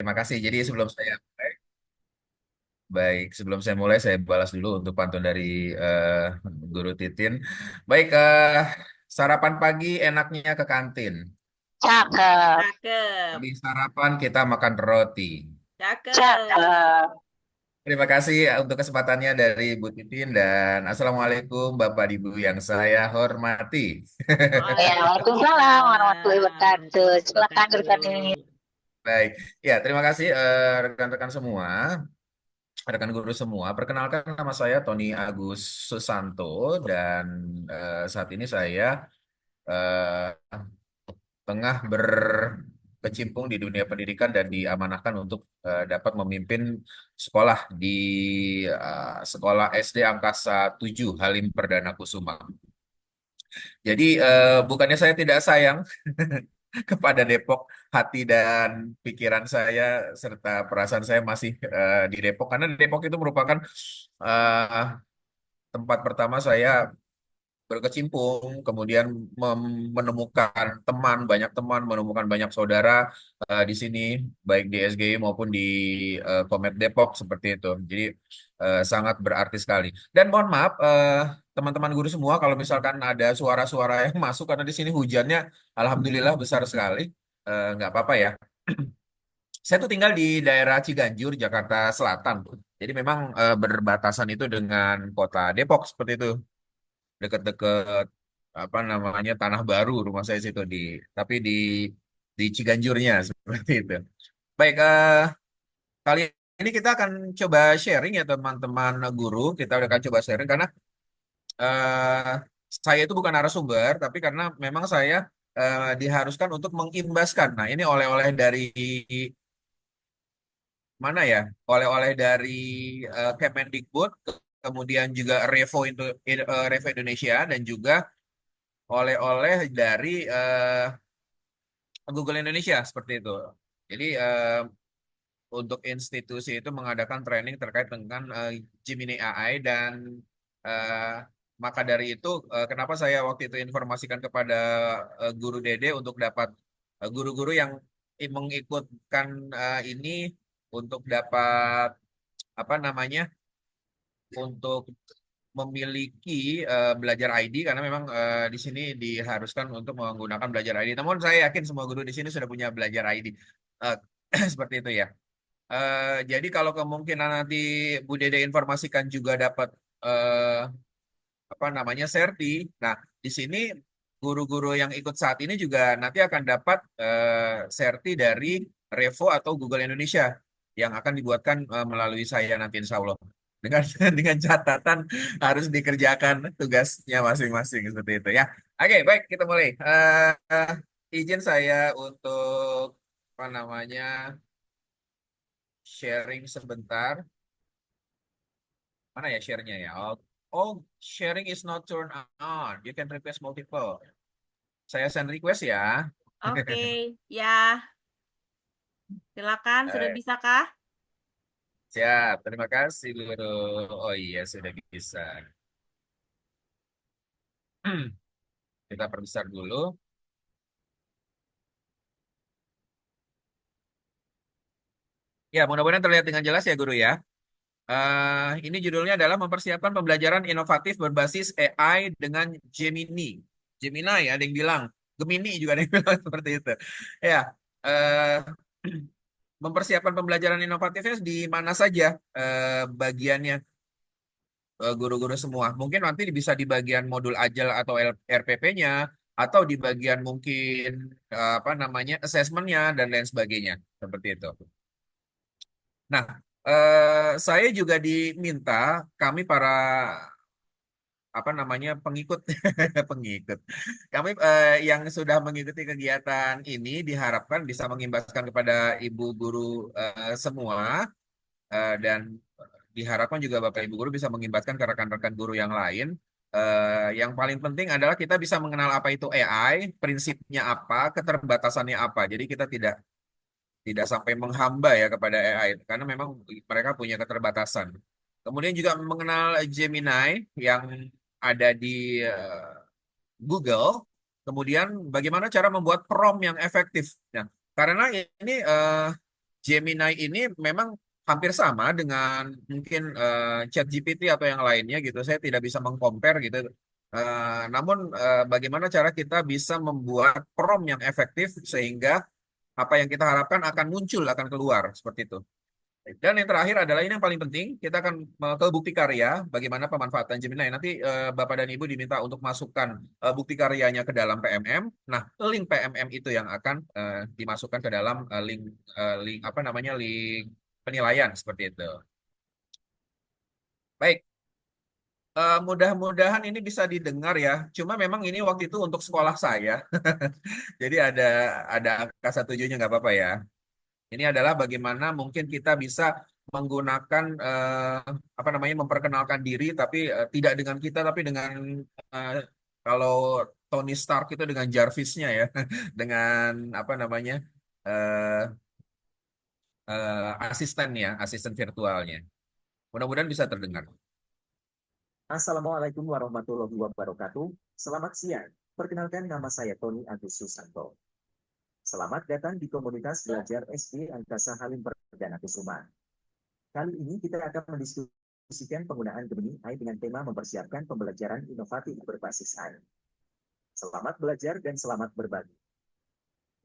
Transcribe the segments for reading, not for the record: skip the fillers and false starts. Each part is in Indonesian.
terima kasih. Jadi sebelum saya mulai, saya balas dulu untuk pantun dari Guru Titin. Baik, sarapan pagi enaknya ke kantin. Cakep, Cakep, Habis sarapan kita makan roti. cakep. cakep. Terima kasih untuk kesempatannya dari Bu Titin dan Assalamualaikum Bapak Ibu yang saya hormati. Ya, Waalaikumsalam warahmatullahi Waalaikumsalam wabarakatuh. warahmatullahi Silakan wabarakatuh. Gurkani. Baik, ya terima kasih rekan-rekan semua, rekan guru semua. Perkenalkan nama saya Tony Agus Susanto dan saat ini saya eh, tengah berkecimpung di dunia pendidikan dan diamanahkan untuk dapat memimpin sekolah di Sekolah SD Angkasa 7 Halim Perdana Kusuma. Jadi bukannya saya tidak sayang kepada Depok, hati dan pikiran saya serta perasaan saya masih di Depok karena Depok itu merupakan eh, tempat pertama saya berkecimpung, kemudian menemukan teman, banyak teman, menemukan banyak saudara di sini, baik di SGI maupun di Komet Depok seperti itu. Jadi sangat berarti sekali. Dan mohon maaf, teman-teman guru semua, kalau misalkan ada suara-suara yang masuk karena di sini hujannya, alhamdulillah besar sekali. Nggak apa-apa ya. Saya tuh tinggal di daerah Ciganjur, Jakarta Selatan. Jadi memang berbatasan itu dengan kota Depok seperti itu, dekat-dekat apa namanya Tanah Baru rumah saya situ tapi di Ciganjurnya seperti itu. Baik, kali ini kita akan coba sharing ya teman-teman guru, kita akan coba sharing karena eh, saya itu bukan narasumber, tapi karena memang saya diharuskan untuk mengimbaskan. Nah, ini oleh-oleh dari mana ya? Oleh-oleh dari Kemendikbud, kemudian juga Revo Indonesia dan juga oleh-oleh dari Google Indonesia seperti itu. Jadi untuk institusi itu mengadakan training terkait dengan Gemini AI dan eh, maka dari itu kenapa saya waktu itu informasikan kepada guru Dede untuk dapat guru-guru yang mengikutkan ini untuk dapat apa namanya untuk memiliki belajar ID karena memang di sini diharuskan untuk menggunakan belajar ID. Namun saya yakin semua guru di sini sudah punya belajar ID. Eh, seperti itu ya. Jadi kalau kemungkinan nanti Bu Dede informasikan juga dapat eh, apa namanya serti. Nah, di sini guru-guru yang ikut saat ini juga nanti akan dapat serti dari Revo atau Google Indonesia yang akan dibuatkan melalui saya nanti insya Allah. Dengan dengan catatan harus dikerjakan tugasnya masing-masing seperti itu ya. Oke, baik kita mulai. Izin saya untuk apa namanya sharing sebentar. Mana ya share-nya ya? Oh, oh, sharing is not turned on. You can request multiple. Saya send request ya. Oke, ya, silakan. Sudah Eh, bisakah? Siap, terima kasih Guru. Oh iya, sudah bisa. Kita perbesar dulu. Ya, mudah-mudahan terlihat dengan jelas ya Guru ya. Ini judulnya adalah mempersiapkan pembelajaran inovatif berbasis AI dengan Gemini. Gemini ya, ada yang bilang. Gemini juga ada yang bilang seperti itu. Ya, eh, mempersiapkan pembelajaran inovatifnya di mana saja bagiannya guru-guru semua. Mungkin nanti bisa di bagian modul Agile atau RPP-nya atau di bagian mungkin apa namanya assessment-nya dan lain sebagainya seperti itu. Nah, saya juga diminta kami para apa namanya pengikut pengikut kami yang sudah mengikuti kegiatan ini diharapkan bisa mengimbaskan kepada ibu guru semua dan diharapkan juga Bapak Ibu guru bisa mengimbaskan ke rekan-rekan guru yang lain. Yang paling penting adalah kita bisa mengenal apa itu AI, prinsipnya apa, keterbatasannya apa. Jadi kita tidak sampai menghamba ya kepada AI karena memang mereka punya keterbatasan. Kemudian juga mengenal Gemini yang ada di Google. Kemudian bagaimana cara membuat prompt yang efektif. Nah, karena ini Gemini ini memang hampir sama dengan mungkin ChatGPT atau yang lainnya gitu. Saya tidak bisa mengcompare gitu. Namun bagaimana cara kita bisa membuat prompt yang efektif sehingga apa yang kita harapkan akan muncul, akan keluar seperti itu. Dan yang terakhir adalah ini yang paling penting, kita akan ke bukti karya, bagaimana pemanfaatan Gemini. Nanti Bapak dan Ibu diminta untuk masukkan bukti karyanya ke dalam PMM. Nah, link PMM itu yang akan dimasukkan ke dalam link apa namanya link penilaian seperti itu. Baik, mudah-mudahan ini bisa didengar ya. Cuma memang ini waktu itu untuk sekolah saya, jadi ada angka 1 7-nya nggak apa-apa ya. Ini adalah bagaimana mungkin kita bisa menggunakan apa namanya memperkenalkan diri tapi tidak dengan kita tapi dengan eh, kalau Tony Stark itu dengan Jarvisnya ya dengan apa namanya eh, asistennya, asisten virtualnya. Mudah-mudahan bisa terdengar. Assalamualaikum warahmatullahi wabarakatuh. Selamat siang. Perkenalkan nama saya Tony Agus Susanto. Selamat datang di komunitas belajar SD Angkasa Halim Perdana Kusuma. Kali ini kita akan mendiskusikan penggunaan Gemini AI dengan tema mempersiapkan pembelajaran inovatif berbasis AI. Selamat belajar dan selamat berbagi.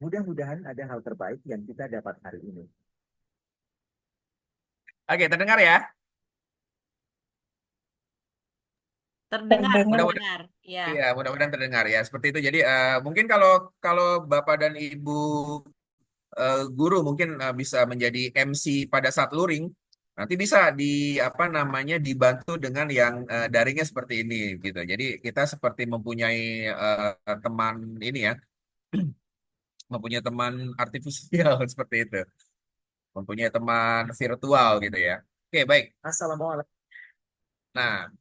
Mudah-mudahan ada hal terbaik yang kita dapat hari ini. Oke, terdengar ya? Terdengar, Mudah-mudahan terdengar. Ya. Iya, mudah-mudahan terdengar ya. Seperti itu. Jadi mungkin kalau kalau Bapak dan Ibu guru mungkin bisa menjadi MC pada saat luring, nanti bisa di apa namanya dibantu dengan yang daringnya seperti ini gitu. Jadi kita seperti mempunyai teman ini ya, mempunyai teman artifisial seperti itu, mempunyai teman virtual gitu ya. Oke, baik. Assalamualaikum. Nah,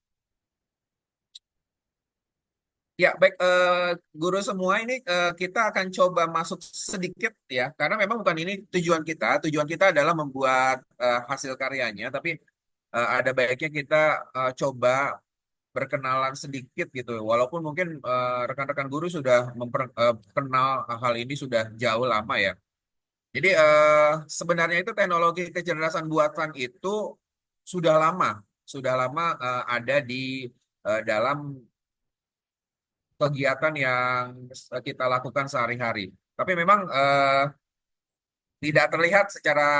ya, baik, guru semua ini kita akan coba masuk sedikit ya, karena memang bukan ini tujuan kita. Tujuan kita adalah membuat hasil karyanya, tapi ada baiknya kita coba berkenalan sedikit gitu. Walaupun mungkin rekan-rekan guru sudah kenal hal ini sudah jauh lama ya. Jadi sebenarnya itu teknologi kecerdasan buatan itu sudah lama ada di dalam kegiatan yang kita lakukan sehari-hari. Tapi memang tidak terlihat secara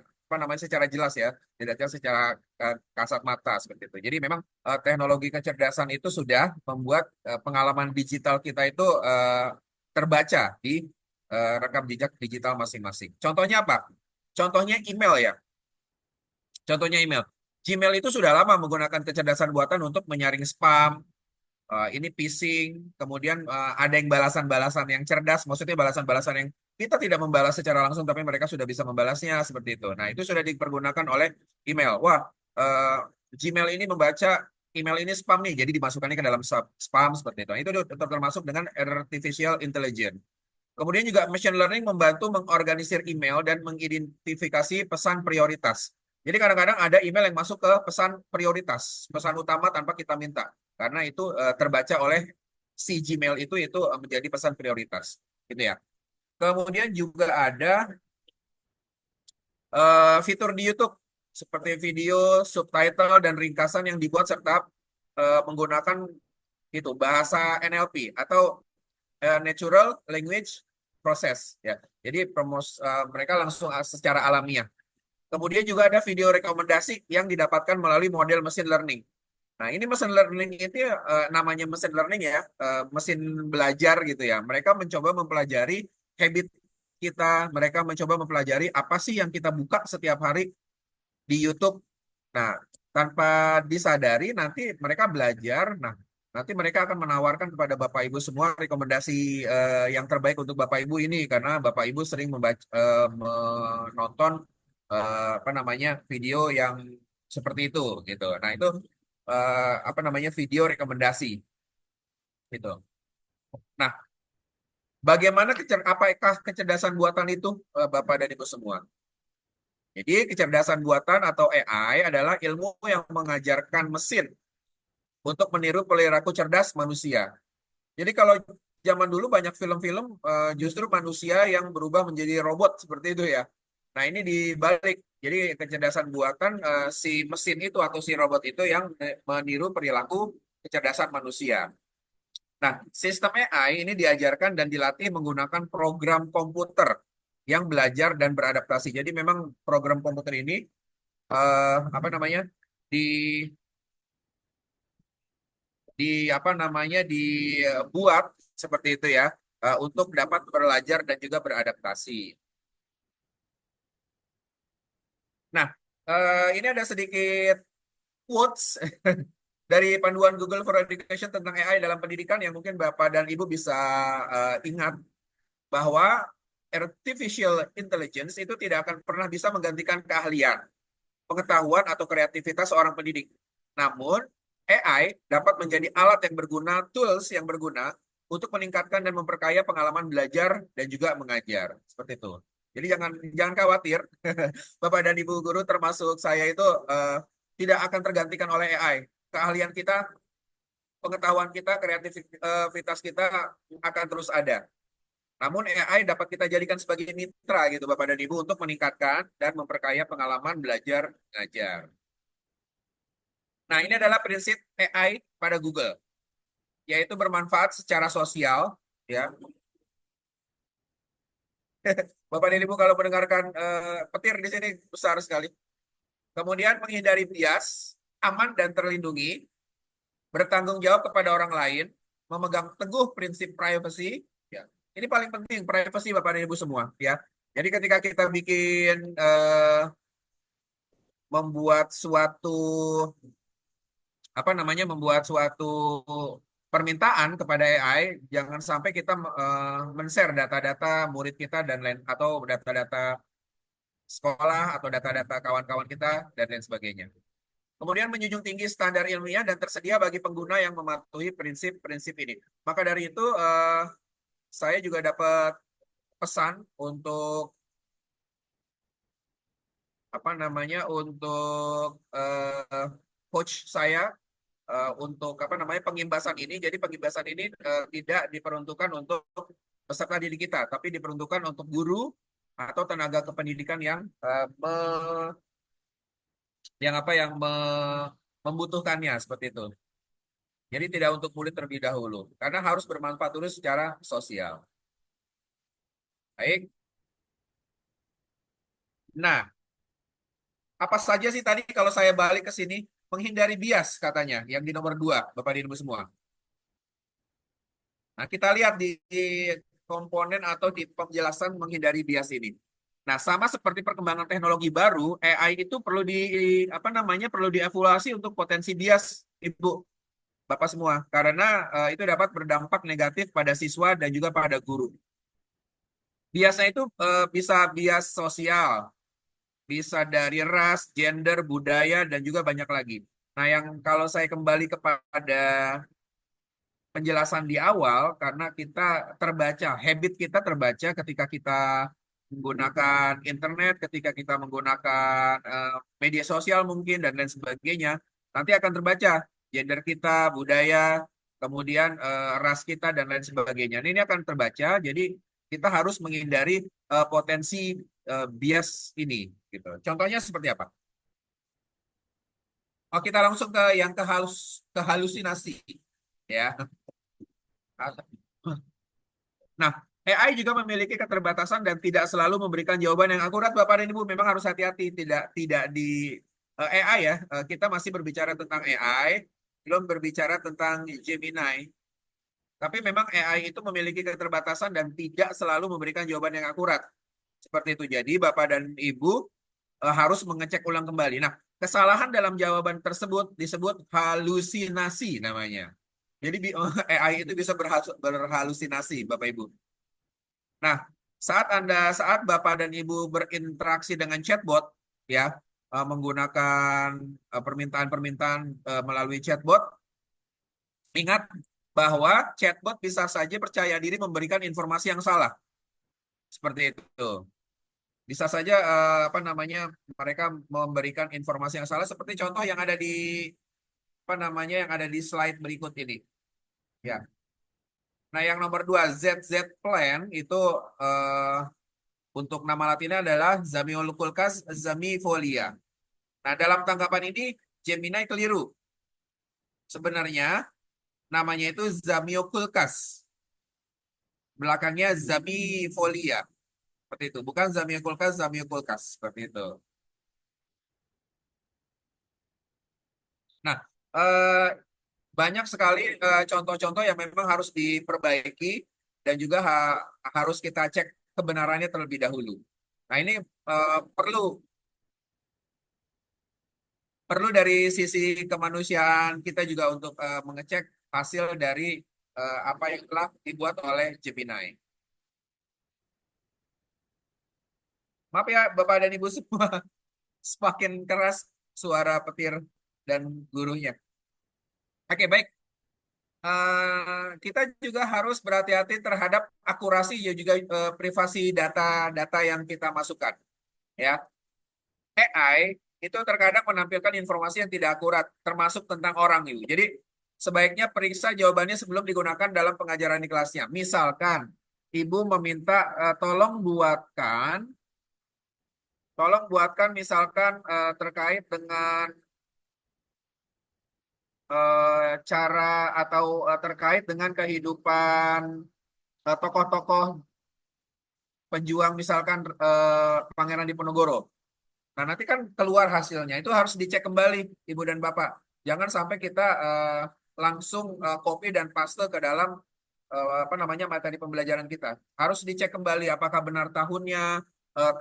apa namanya secara jelas ya, tidak jelas secara kasat mata seperti itu. Jadi memang teknologi kecerdasan itu sudah membuat pengalaman digital kita itu terbaca di rekam jejak digital masing-masing. Contohnya apa? Contohnya email ya. Contohnya email. Gmail itu sudah lama menggunakan kecerdasan buatan untuk menyaring spam, ini phishing, kemudian ada yang balasan-balasan yang cerdas, maksudnya balasan-balasan yang kita tidak membalas secara langsung, tapi mereka sudah bisa membalasnya seperti itu. Nah, itu sudah dipergunakan oleh email. Wah, eh, Gmail ini membaca email ini spam nih, jadi dimasukkannya ke dalam spam seperti itu. Itu termasuk dengan artificial intelligence. Kemudian juga machine learning membantu mengorganisir email dan mengidentifikasi pesan prioritas. Jadi kadang-kadang ada email yang masuk ke pesan prioritas, pesan utama tanpa kita minta. Karena itu terbaca oleh si Gmail itu menjadi pesan prioritas. Gitu ya. Kemudian juga ada fitur di YouTube seperti video, subtitle, dan ringkasan yang dibuat serta menggunakan itu bahasa NLP atau Natural Language Process ya. Jadi mereka langsung secara alamiah. Kemudian juga ada video rekomendasi yang didapatkan melalui model mesin learning. Nah, ini mesin learning itu namanya mesin learning ya, mesin belajar gitu ya. Mereka mencoba mempelajari habit kita, mereka mencoba mempelajari apa sih yang kita buka setiap hari di YouTube. Nah, tanpa disadari nanti mereka belajar. Nah, nanti mereka akan menawarkan kepada Bapak Ibu semua rekomendasi yang terbaik untuk Bapak Ibu ini karena Bapak Ibu sering menonton apa namanya video yang seperti itu gitu. Nah, itu apa namanya video rekomendasi gitu. Nah, bagaimana apakah kecerdasan buatan itu Bapak dan Ibu semua? Jadi kecerdasan buatan atau AI adalah ilmu yang mengajarkan mesin untuk meniru perilaku cerdas manusia. Jadi kalau zaman dulu banyak film-film justru manusia yang berubah menjadi robot seperti itu ya. Nah, ini dibalik. Jadi kecerdasan buatan si mesin itu atau si robot itu yang meniru perilaku kecerdasan manusia. Nah, sistem AI ini diajarkan dan dilatih menggunakan program komputer yang belajar dan beradaptasi. Jadi memang program komputer ini apa namanya di di apa namanya dibuat seperti itu ya untuk dapat belajar dan juga beradaptasi. Nah, ini ada sedikit quotes dari panduan Google for Education tentang AI dalam pendidikan yang mungkin Bapak dan Ibu bisa ingat bahwa artificial intelligence itu tidak akan pernah bisa menggantikan keahlian, pengetahuan atau kreativitas seorang pendidik. Namun, AI dapat menjadi alat yang berguna, tools yang berguna untuk meningkatkan dan memperkaya pengalaman belajar dan juga mengajar. Seperti itu. Jadi jangan khawatir, Bapak dan Ibu guru termasuk saya itu tidak akan tergantikan oleh AI. Keahlian kita, pengetahuan kita, kreativitas kita akan terus ada. Namun AI dapat kita jadikan sebagai mitra gitu Bapak dan Ibu untuk meningkatkan dan memperkaya pengalaman belajar mengajar. Nah, ini adalah prinsip AI pada Google, yaitu bermanfaat secara sosial, ya. Bapak dan Ibu kalau mendengarkan petir di sini besar sekali. Kemudian menghindari bias, aman dan terlindungi, bertanggung jawab kepada orang lain, memegang teguh prinsip privacy, ya. Ini paling penting privacy Bapak dan Ibu semua, ya. Jadi ketika kita bikin membuat suatu apa namanya membuat suatu permintaan kepada AI, jangan sampai kita men-share data-data murid kita dan lain atau data-data sekolah atau data-data kawan-kawan kita dan lain sebagainya. Kemudian menjunjung tinggi standar ilmiah dan tersedia bagi pengguna yang mematuhi prinsip-prinsip ini. Maka dari itu saya juga dapat pesan untuk apa namanya untuk coach saya untuk apa namanya pengimbasan ini. Jadi pengimbasan ini tidak diperuntukkan untuk peserta didik kita, tapi diperuntukkan untuk guru atau tenaga kependidikan yang membutuhkannya seperti itu. Jadi tidak untuk murid terlebih dahulu, karena harus bermanfaat dulu secara sosial. Baik. Nah, apa saja sih tadi kalau saya balik ke sini menghindari bias katanya yang di nomor 2, Bapak dan Ibu semua. Nah, kita lihat di komponen atau di penjelasan menghindari bias ini. Nah, sama seperti perkembangan teknologi baru, AI itu perlu apa namanya perlu dievaluasi untuk potensi bias, Ibu, Bapak semua, karena itu dapat berdampak negatif pada siswa dan juga pada guru. Biasnya itu bisa bias sosial, bisa dari ras, gender, budaya, dan juga banyak lagi. Nah, yang kalau saya kembali kepada penjelasan di awal, karena kita terbaca, habit kita terbaca ketika kita menggunakan internet, ketika kita menggunakan media sosial mungkin, dan lain sebagainya, nanti akan terbaca gender kita, budaya, kemudian ras kita, dan lain sebagainya. Ini akan terbaca, jadi kita harus menghindari potensi bias ini. Gitu. Contohnya seperti apa? Oh, kita langsung ke yang kehalusinasi. Ya. Nah, AI juga memiliki keterbatasan dan tidak selalu memberikan jawaban yang akurat, Bapak dan Ibu. Memang harus hati-hati, tidak di AI ya. Kita masih berbicara tentang AI, belum berbicara tentang Gemini. Tapi memang AI itu memiliki keterbatasan dan tidak selalu memberikan jawaban yang akurat. Seperti itu. Jadi, Bapak dan Ibu harus mengecek ulang kembali. Nah, kesalahan dalam jawaban tersebut disebut halusinasi namanya. Jadi AI itu bisa berhalusinasi, Bapak Ibu. Nah, saat Bapak dan Ibu berinteraksi dengan chatbot, ya, menggunakan permintaan-permintaan melalui chatbot, ingat bahwa chatbot bisa saja percaya diri memberikan informasi yang salah. Seperti itu. Bisa saja apa namanya mereka memberikan informasi yang salah seperti contoh yang ada di apa namanya yang ada di slide berikut ini. Ya. Nah, yang nomor 2 ZZ Plan itu Untuk nama latinnya adalah Zamioculcas zamiifolia. Nah, dalam tanggapan ini Gemini keliru. Sebenarnya namanya itu Zamioculcas. Belakangnya zamiifolia. Seperti itu. Bukan Zamioculcas, Zamioculcas. Seperti itu. Nah, eh, banyak sekali contoh-contoh yang memang harus diperbaiki dan juga harus kita cek kebenarannya terlebih dahulu. Nah, ini perlu perlu dari sisi kemanusiaan kita juga untuk mengecek hasil dari apa yang telah dibuat oleh Gemini. Maaf ya Bapak dan Ibu semua, semakin keras suara petir dan gurunya. Oke, baik. Kita juga harus berhati-hati terhadap akurasi dan juga privasi data-data yang kita masukkan. Ya, AI itu terkadang menampilkan informasi yang tidak akurat, termasuk tentang orang itu. Jadi sebaiknya periksa jawabannya sebelum digunakan dalam pengajaran di kelasnya. Misalkan ibu meminta tolong buatkan misalkan terkait dengan cara atau terkait dengan kehidupan tokoh-tokoh pejuang misalkan Pangeran Diponegoro. Nah, nanti kan keluar hasilnya. Itu harus dicek kembali, Ibu dan Bapak. Jangan sampai kita langsung copy dan paste ke dalam apa namanya materi pembelajaran kita. Harus dicek kembali apakah benar tahunnya,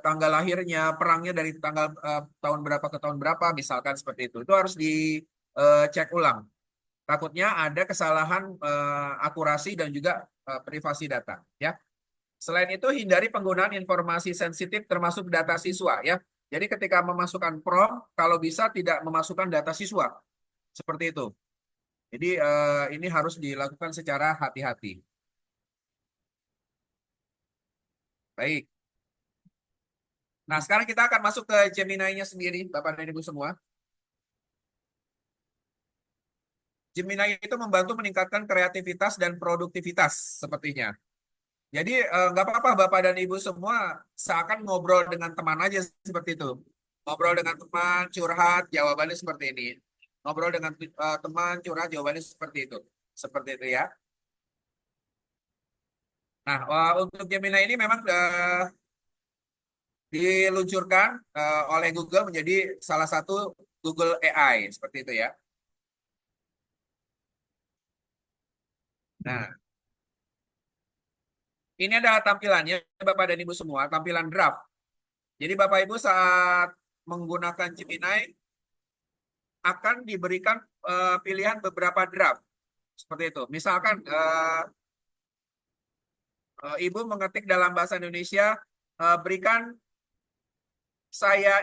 tanggal lahirnya, perangnya dari tanggal tahun berapa ke tahun berapa, misalkan seperti itu. Itu harus dicek ulang. Takutnya ada kesalahan akurasi dan juga privasi data, ya. Selain itu, hindari penggunaan informasi sensitif termasuk data siswa ya. Jadi ketika memasukkan prompt, kalau bisa tidak memasukkan data siswa. Seperti itu. Jadi ini harus dilakukan secara hati-hati. Baik. Nah, sekarang kita akan masuk ke Gemini-nya sendiri, Bapak dan Ibu semua. Gemini itu membantu meningkatkan kreativitas dan produktivitas sepertinya. Jadi nggak apa-apa Bapak dan Ibu semua seakan ngobrol dengan teman aja seperti itu. Ngobrol dengan teman, curhat, jawabannya seperti ini. Ngobrol dengan teman, curhat, jawabannya seperti itu. Seperti itu ya. Nah, untuk Gemini ini memang diluncurkan oleh Google menjadi salah satu Google AI. Seperti itu ya. Nah, ini adalah tampilannya Bapak dan Ibu semua, tampilan draft. Jadi Bapak Ibu saat menggunakan Gemini akan diberikan pilihan beberapa draft seperti itu. Misalkan Ibu mengetik dalam bahasa Indonesia, berikan saya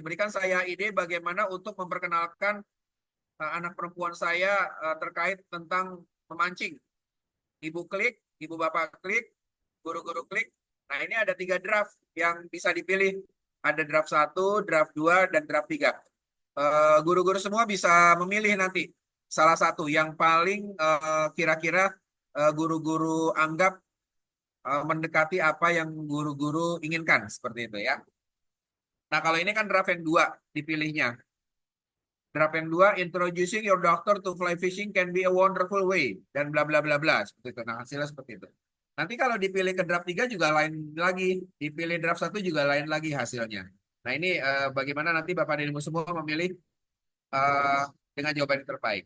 berikan saya ide bagaimana untuk memperkenalkan anak perempuan saya terkait tentang memancing. Ibu klik, Ibu Bapak klik, guru-guru klik. Nah, ini ada 3 draft yang bisa dipilih. Ada draft 1, draft 2, dan draft 3. Guru-guru semua bisa memilih nanti salah satu yang paling kira-kira guru-guru anggap mendekati apa yang guru-guru inginkan seperti itu ya. Nah, kalau ini kan draft yang 2 dipilihnya. Draft yang 2, introducing your doctor to fly fishing can be a wonderful way dan bla bla bla bla seperti itu. Nah, hasilnya seperti itu. Nanti kalau dipilih ke draft 3 juga lain lagi, dipilih draft 1 juga lain lagi hasilnya. Nah, ini bagaimana nanti Bapak dan Ibu semua memilih eh, dengan jawaban yang terbaik.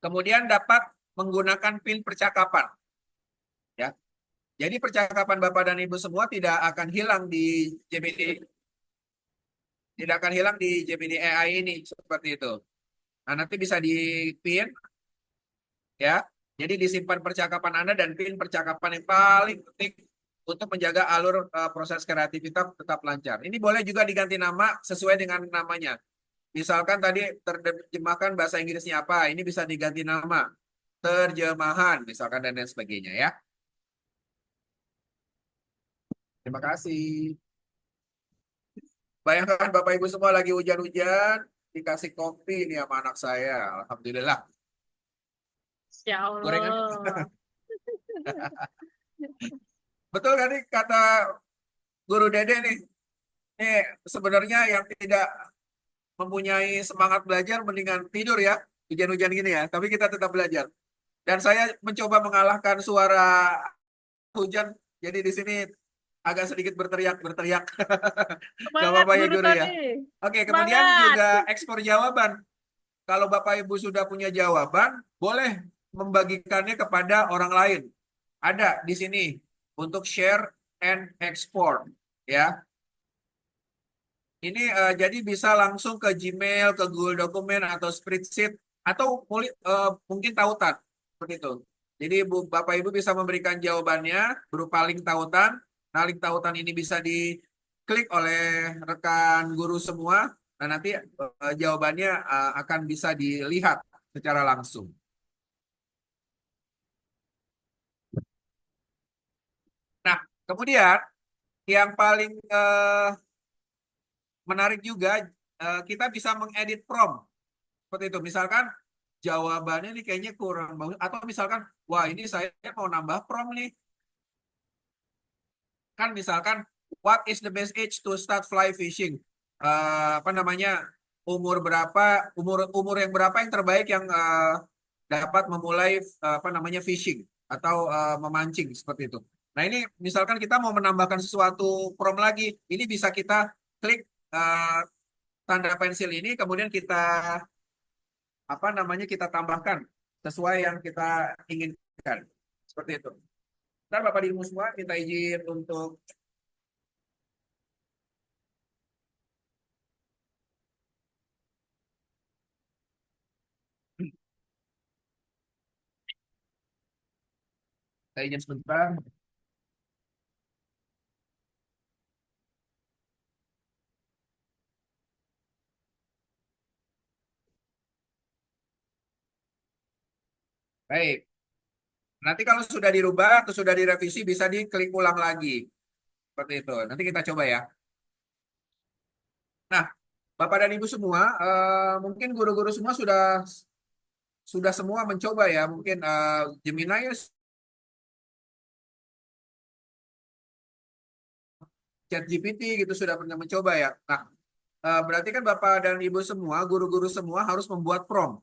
Kemudian dapat menggunakan pin percakapan. Ya. Jadi percakapan Bapak dan Ibu semua tidak akan hilang di Gemini. Tidak akan hilang di Gemini AI ini seperti itu. Nah, nanti bisa di pin ya. Jadi disimpan percakapan Anda dan pin percakapan yang paling penting untuk menjaga alur proses kreativitas tetap lancar. Ini boleh juga diganti nama sesuai dengan namanya. Misalkan tadi terjemahkan bahasa Inggrisnya apa, ini bisa diganti nama terjemahan misalkan dan lain sebagainya ya. Terima kasih. Bayangkan Bapak Ibu semua lagi hujan-hujan, dikasih kopi ini sama anak saya. Alhamdulillah. Ya Gorengan. Allah. Betul kan nih kata Guru Dede nih. Nih sebenarnya yang tidak mempunyai semangat belajar mendingan tidur ya. Hujan-hujan gini ya, tapi kita tetap belajar. Dan saya mencoba mengalahkan suara hujan. Jadi di sini agak sedikit berteriak-berteriak. Gak Semangat apa-apa ya Guru Guru ya. Tony. Oke, kemudian Semangat. juga ekspor jawaban. Kalau Bapak Ibu sudah punya jawaban, boleh membagikannya kepada orang lain. Ada di sini untuk share and export ya. Ini jadi bisa langsung ke Gmail, ke Google Dokumen atau Spreadsheet atau mungkin tautan seperti itu. Jadi Bapak Ibu bisa memberikan jawabannya berupa link tautan. Nah, link tautan ini bisa diklik oleh rekan guru semua. Nah, nanti jawabannya akan bisa dilihat secara langsung. Nah, kemudian yang paling menarik juga kita bisa mengedit prompt seperti itu. Misalkan jawabannya nih kayaknya kurang bagus atau misalkan wah ini saya mau nambah prompt nih. Kan misalkan what is the best age to start fly fishing? Apa namanya? Umur umur yang berapa yang terbaik yang dapat memulai apa namanya fishing atau memancing seperti itu. Nah, ini misalkan kita mau menambahkan sesuatu prompt lagi, ini bisa kita klik tanda pensil ini kemudian kita apa namanya kita tambahkan sesuai yang kita inginkan. Seperti itu. Ntar Bapak Ibu semua minta izin untuk minta izin sebentar. Baik. Nanti kalau sudah dirubah atau sudah direvisi bisa diklik ulang lagi. Seperti itu. Nanti kita coba ya. Nah, Bapak dan Ibu semua, mungkin guru-guru semua sudah semua mencoba ya. Mungkin Gemini ChatGPT gitu sudah pernah mencoba ya. Nah, berarti kan Bapak dan Ibu semua, guru-guru semua harus membuat prompt.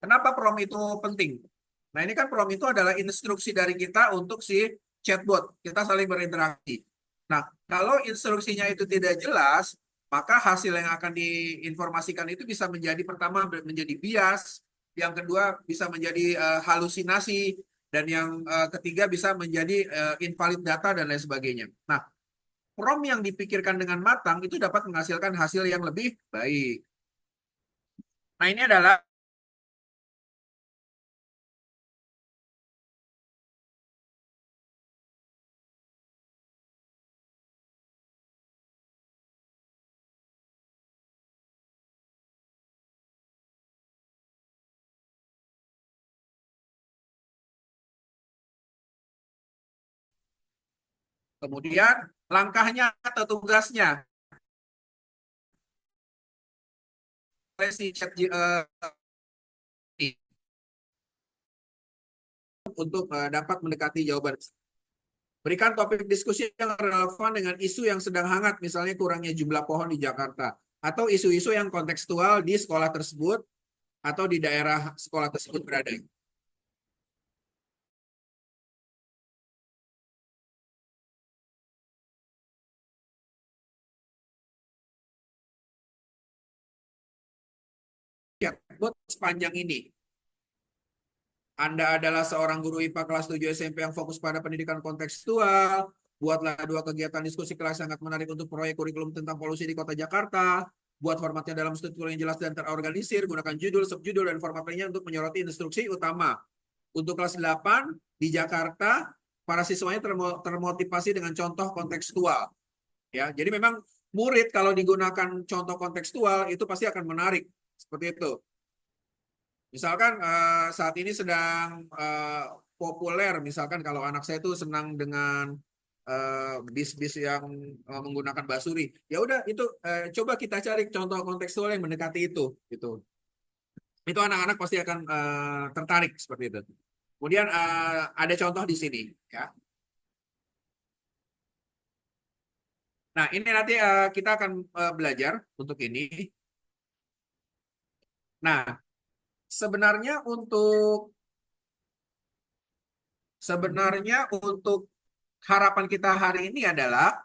Kenapa prompt itu penting? Nah, ini kan prompt itu adalah instruksi dari kita untuk si chatbot. Kita saling berinteraksi. Nah, kalau instruksinya itu tidak jelas, maka hasil yang akan diinformasikan itu bisa menjadi pertama menjadi bias, yang kedua bisa menjadi halusinasi, dan yang ketiga bisa menjadi invalid data dan lain sebagainya. Nah, prompt yang dipikirkan dengan matang itu dapat menghasilkan hasil yang lebih baik. Nah, ini adalah kemudian langkahnya atau tugasnya si chat untuk dapat mendekati jawaban. Berikan topik diskusi yang relevan dengan isu yang sedang hangat, misalnya kurangnya jumlah pohon di Jakarta, atau isu-isu yang kontekstual di sekolah tersebut atau di daerah sekolah tersebut berada. Chatbot sepanjang ini. Anda adalah seorang guru IPA kelas 7 SMP yang fokus pada pendidikan kontekstual. Buatlah 2 kegiatan diskusi kelas sangat menarik untuk proyek kurikulum tentang polusi di Kota Jakarta. Buat formatnya dalam struktur yang jelas dan terorganisir. Gunakan judul, subjudul, dan format lainnya untuk menyoroti instruksi utama. Untuk kelas 8 di Jakarta, para siswanya termotivasi dengan contoh kontekstual. Ya, jadi memang murid kalau digunakan contoh kontekstual itu pasti akan menarik. Seperti itu. Misalkan saat ini sedang populer, misalkan kalau anak saya itu senang dengan bis-bis yang menggunakan basuri, ya udah itu coba kita cari contoh kontekstual yang mendekati itu, gitu. Itu anak-anak pasti akan tertarik seperti itu. Kemudian ada contoh di sini, ya. Nah, ini nanti kita akan belajar untuk ini. Nah, sebenarnya untuk harapan kita hari ini adalah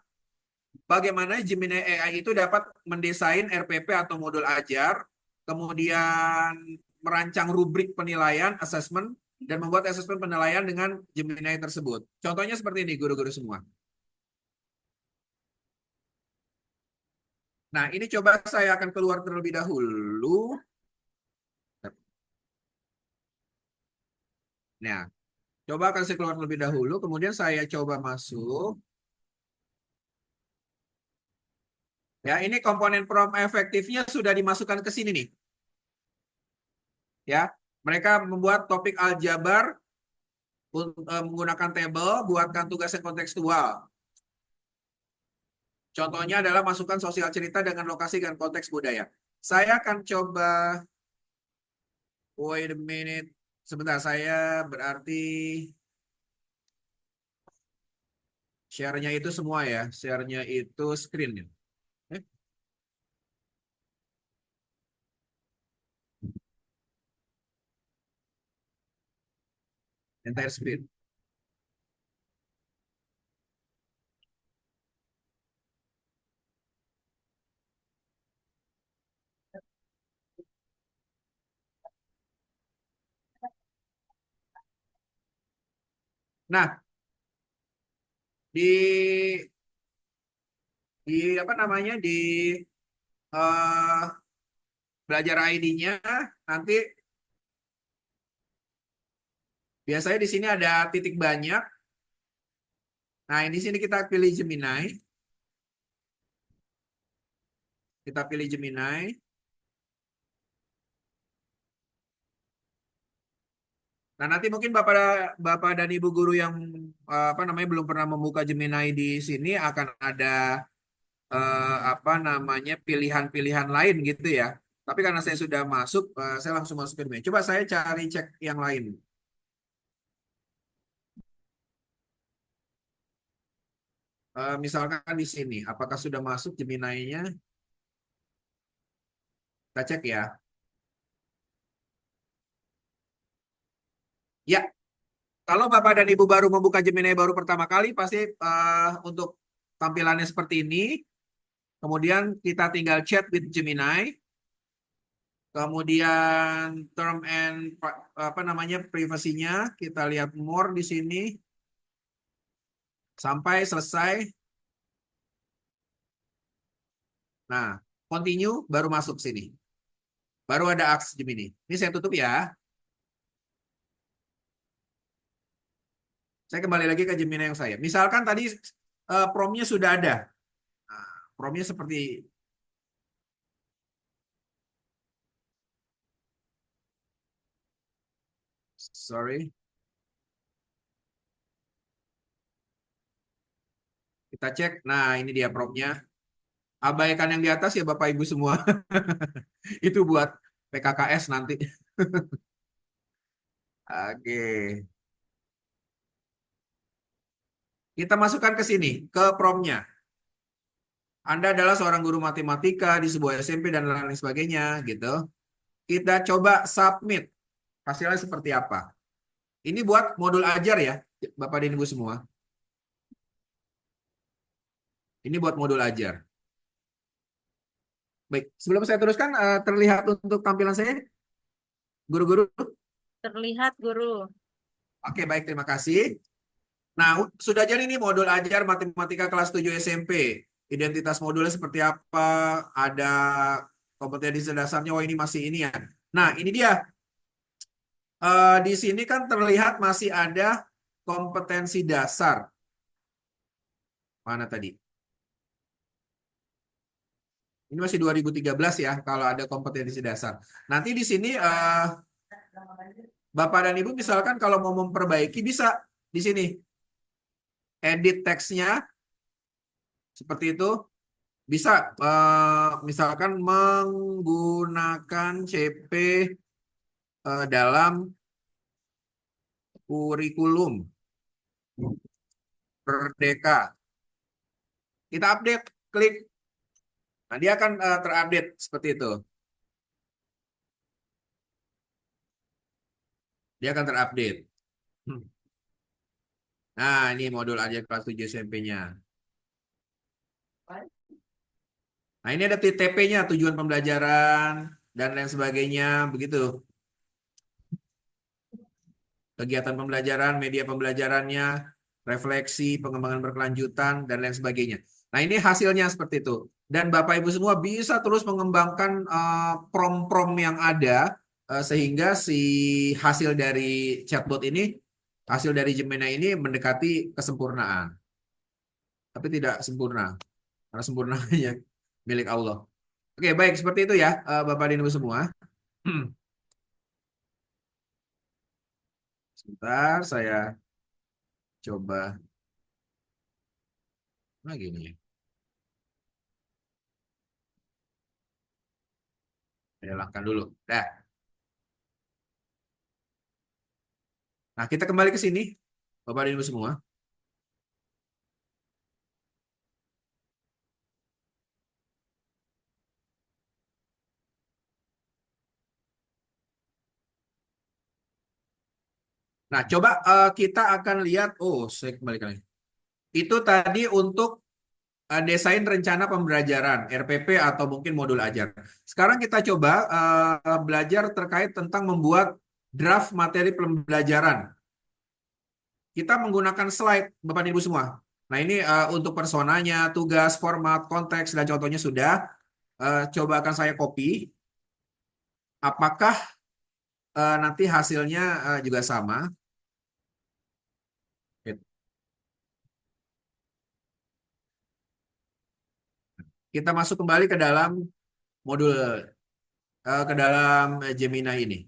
bagaimana Gemini AI itu dapat mendesain RPP atau modul ajar, kemudian merancang rubrik penilaian, assessment, dan membuat asesmen penilaian dengan Gemini tersebut. Contohnya seperti ini, guru-guru semua. Nah, ini coba saya akan keluar terlebih dahulu. Nah, coba akan saya keluar terlebih dahulu, kemudian saya coba masuk. Ya, ini komponen prompt efektifnya sudah dimasukkan ke sini nih. Ya, mereka membuat topik aljabar menggunakan tabel, buatkan tugas yang kontekstual. Contohnya adalah masukkan sosial cerita dengan lokasi dan konteks budaya. Saya akan coba, wait a minute, sebentar, saya berarti share-nya itu semua ya, share-nya itu screen. Eh, entire screen. Nah, di di apa namanya di eh, belajar ID-nya nanti biasanya di sini ada titik banyak. Nah, di sini kita pilih Gemini. Kita pilih Gemini. Nah, nanti mungkin Bapak Bapak dan Ibu guru yang apa namanya belum pernah membuka Gemini di sini akan ada apa namanya pilihan-pilihan lain gitu ya. Tapi karena saya sudah masuk, saya langsung masuk ke Gemini. Coba saya cari cek yang lain. Misalkan di sini, apakah sudah masuk Gemini-nya? Kita cek ya. Ya, kalau Bapak dan Ibu baru membuka Gemini baru pertama kali, pasti untuk tampilannya seperti ini. Kemudian kita tinggal chat with Gemini. Kemudian term and apa namanya privasinya kita lihat more di sini sampai selesai. Nah, continue baru masuk sini. Baru ada Ask Gemini. Ini saya tutup ya. Saya kembali lagi ke Gemini yang saya. Misalkan tadi promnya sudah ada. Nah, promnya seperti sorry. Kita cek. Nah, ini dia promnya. Abaikan yang di atas ya Bapak Ibu semua. Itu buat PKKS nanti. Oke. Kita masukkan ke sini, ke promnya. Anda adalah seorang guru matematika di sebuah SMP dan lain sebagainya, gitu. Kita coba submit. Hasilnya seperti apa? Ini buat modul ajar ya, Bapak dan Ibu semua. Ini buat modul ajar. Baik, sebelum saya teruskan, terlihat untuk tampilan saya, guru-guru? Terlihat, Guru. Oke, baik, terima kasih. Nah, sudah jadi nih modul ajar matematika kelas 7 SMP. Identitas modulnya seperti apa? Ada kompetensi dasarnya, oh ini masih ini ya. Nah, ini dia. Di sini kan terlihat masih ada kompetensi dasar. Mana tadi? Ini masih 2013 ya, kalau ada kompetensi dasar. Nanti di sini Bapak dan Ibu misalkan kalau mau memperbaiki bisa di sini. Edit teksnya seperti itu. Bisa misalkan menggunakan CP dalam kurikulum Merdeka. Kita update. klik. Nah, dia akan terupdate seperti itu. Dia akan terupdate. Nah, ini modul aja kelas 7 SMP-nya. Nah, ini ada TP-nya, tujuan pembelajaran, dan lain sebagainya, begitu. Kegiatan pembelajaran, media pembelajarannya, refleksi, pengembangan berkelanjutan, dan lain sebagainya. Nah, ini hasilnya seperti itu. Dan Bapak Ibu semua bisa terus mengembangkan prom-prom yang ada, sehingga si hasil dari chatbot ini, hasil dari Gemini ini mendekati kesempurnaan. Tapi tidak sempurna, karena sempurnanya milik Allah. Oke, baik, seperti itu ya, Bapak dan Ibu semua. Sebentar, saya coba. Nah, gini ya. Saya hilangkan dulu. Dah. Nah, kita kembali ke sini, Bapak dan Ibu semua. Nah, coba kita akan lihat. Oh, saya kembali lagi. Itu tadi untuk desain rencana pembelajaran, RPP atau mungkin modul ajar. Sekarang kita coba belajar terkait tentang membuat draft materi pembelajaran. Kita menggunakan slide, Bapak dan Ibu semua. Nah, ini untuk personanya, tugas, format, konteks, dan contohnya sudah. Coba akan saya copy. Apakah nanti hasilnya juga sama? Kita masuk kembali ke dalam modul, ke dalam Gemini ini.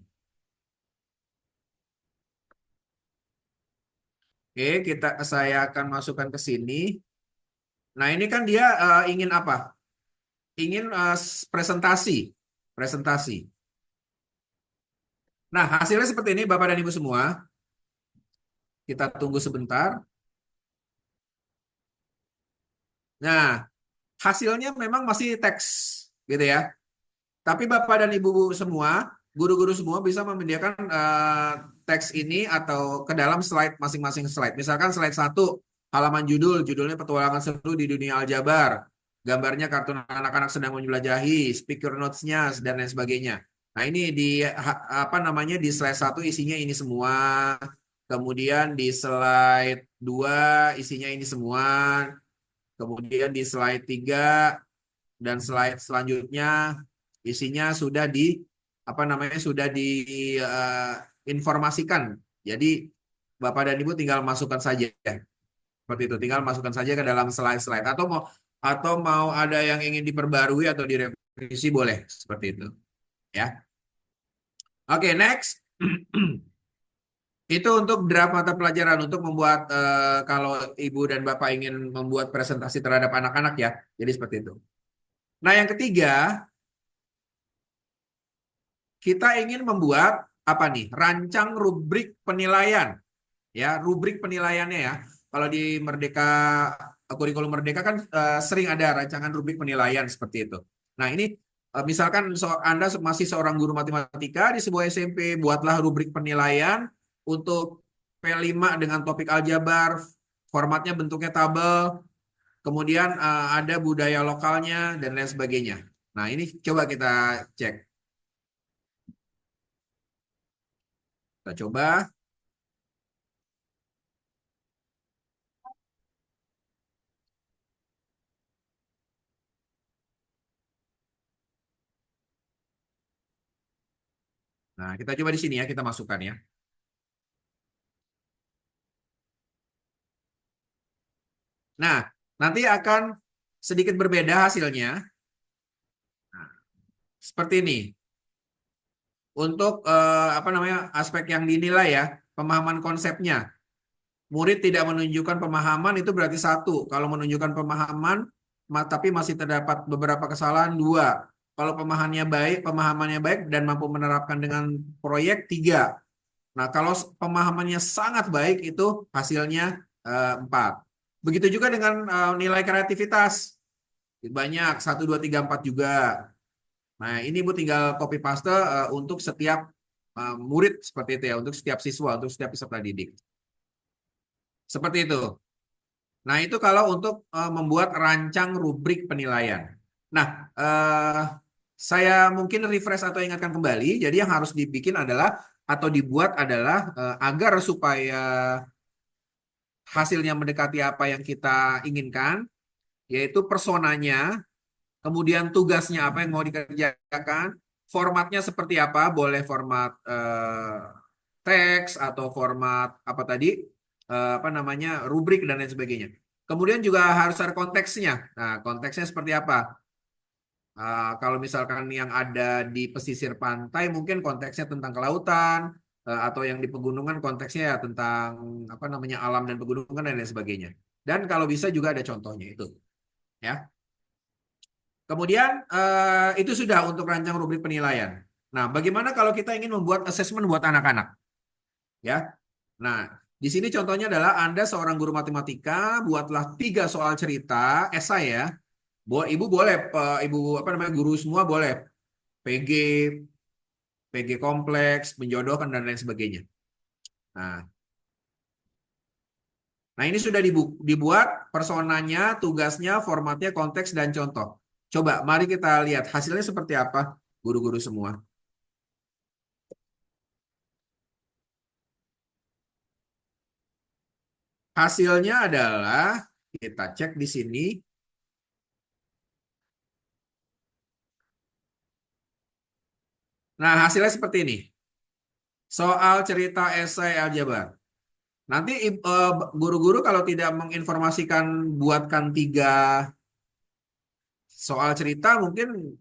Oke, saya akan masukkan ke sini. Nah, ini kan dia ingin apa? Ingin presentasi. Presentasi. Nah, hasilnya seperti ini, Bapak dan Ibu semua. Kita tunggu sebentar. Nah, hasilnya memang masih teks, gitu ya. Tapi Bapak dan Ibu semua, guru-guru semua bisa memediakan teks ini atau ke dalam slide masing-masing slide. Misalkan slide 1, halaman judulnya petualangan seru di dunia aljabar. Gambarnya kartun anak-anak sedang menjelajahi, speaker notes-nya, dan lain sebagainya. Nah, ini di apa namanya di slide 1 isinya ini semua. Kemudian di slide 2 isinya ini semua. Kemudian di slide 3 dan slide selanjutnya isinya sudah di apa namanya sudah diinformasikan. Jadi Bapak dan Ibu tinggal masukkan saja seperti itu. Tinggal masukkan saja ke dalam slide-slide atau mau ada yang ingin diperbarui atau direvisi boleh seperti itu. Ya. Oke, next. Itu untuk draft mata pelajaran untuk membuat kalau Ibu dan Bapak ingin membuat presentasi terhadap anak-anak ya. Jadi seperti itu. Nah, yang ketiga, kita ingin membuat apa nih? Rancang rubrik penilaian. Ya, rubrik penilaiannya ya. Kalau di Merdeka kurikulum Merdeka kan sering ada rancangan rubrik penilaian seperti itu. Nah, ini misalkan Anda masih seorang guru matematika di sebuah SMP, buatlah rubrik penilaian untuk P5 dengan topik aljabar, formatnya bentuknya tabel, kemudian ada budaya lokalnya dan lain sebagainya. Nah, ini coba kita cek. Kita coba. Nah, kita coba di sini ya, kita masukkan ya. Nah, nanti akan sedikit berbeda hasilnya. Nah, seperti ini. Untuk apa namanya aspek yang dinilai ya, pemahaman konsepnya. Murid tidak menunjukkan pemahaman itu berarti 1. Kalau menunjukkan pemahaman, tapi masih terdapat beberapa kesalahan 2. Kalau pemahamannya baik dan mampu menerapkan dengan proyek 3. Nah, kalau pemahamannya sangat baik itu hasilnya 4. Begitu juga dengan nilai kreativitas. Banyak, 1, 2, 3, 4 juga. Nah, ini Ibu tinggal copy paste untuk setiap murid seperti itu ya, untuk setiap siswa, untuk setiap peserta didik. Seperti itu. Nah, itu kalau untuk membuat rancang rubrik penilaian. Nah, saya mungkin refresh atau ingatkan kembali. Jadi yang harus dibikin adalah atau dibuat adalah agar supaya hasilnya mendekati apa yang kita inginkan, yaitu personanya, kemudian tugasnya apa yang mau dikerjakan, formatnya seperti apa, boleh format teks atau format apa tadi, apa namanya, rubrik dan lain sebagainya. Kemudian juga harus ada konteksnya. Nah, konteksnya seperti apa? Kalau misalkan yang ada di pesisir pantai, mungkin konteksnya tentang kelautan, atau yang di pegunungan konteksnya ya tentang apa namanya alam dan pegunungan dan lain sebagainya. Dan kalau bisa juga ada contohnya itu, ya. Kemudian itu sudah untuk rancang rubrik penilaian. Nah, bagaimana kalau kita ingin membuat asesmen buat anak-anak? Ya. Nah, di sini contohnya adalah Anda seorang guru matematika, buatlah 3 soal cerita esai ya. Ibu boleh, ibu apa namanya guru semua boleh. PG, PG kompleks, menjodohkan dan lain sebagainya. Nah, nah ini sudah dibuat personanya, tugasnya, formatnya, konteks dan contoh. Coba, mari kita lihat hasilnya seperti apa, guru-guru semua. Hasilnya adalah kita cek di sini. Nah, hasilnya seperti ini. Soal cerita esai aljabar. Nanti guru-guru kalau tidak menginformasikan buatkan 3 soal cerita mungkin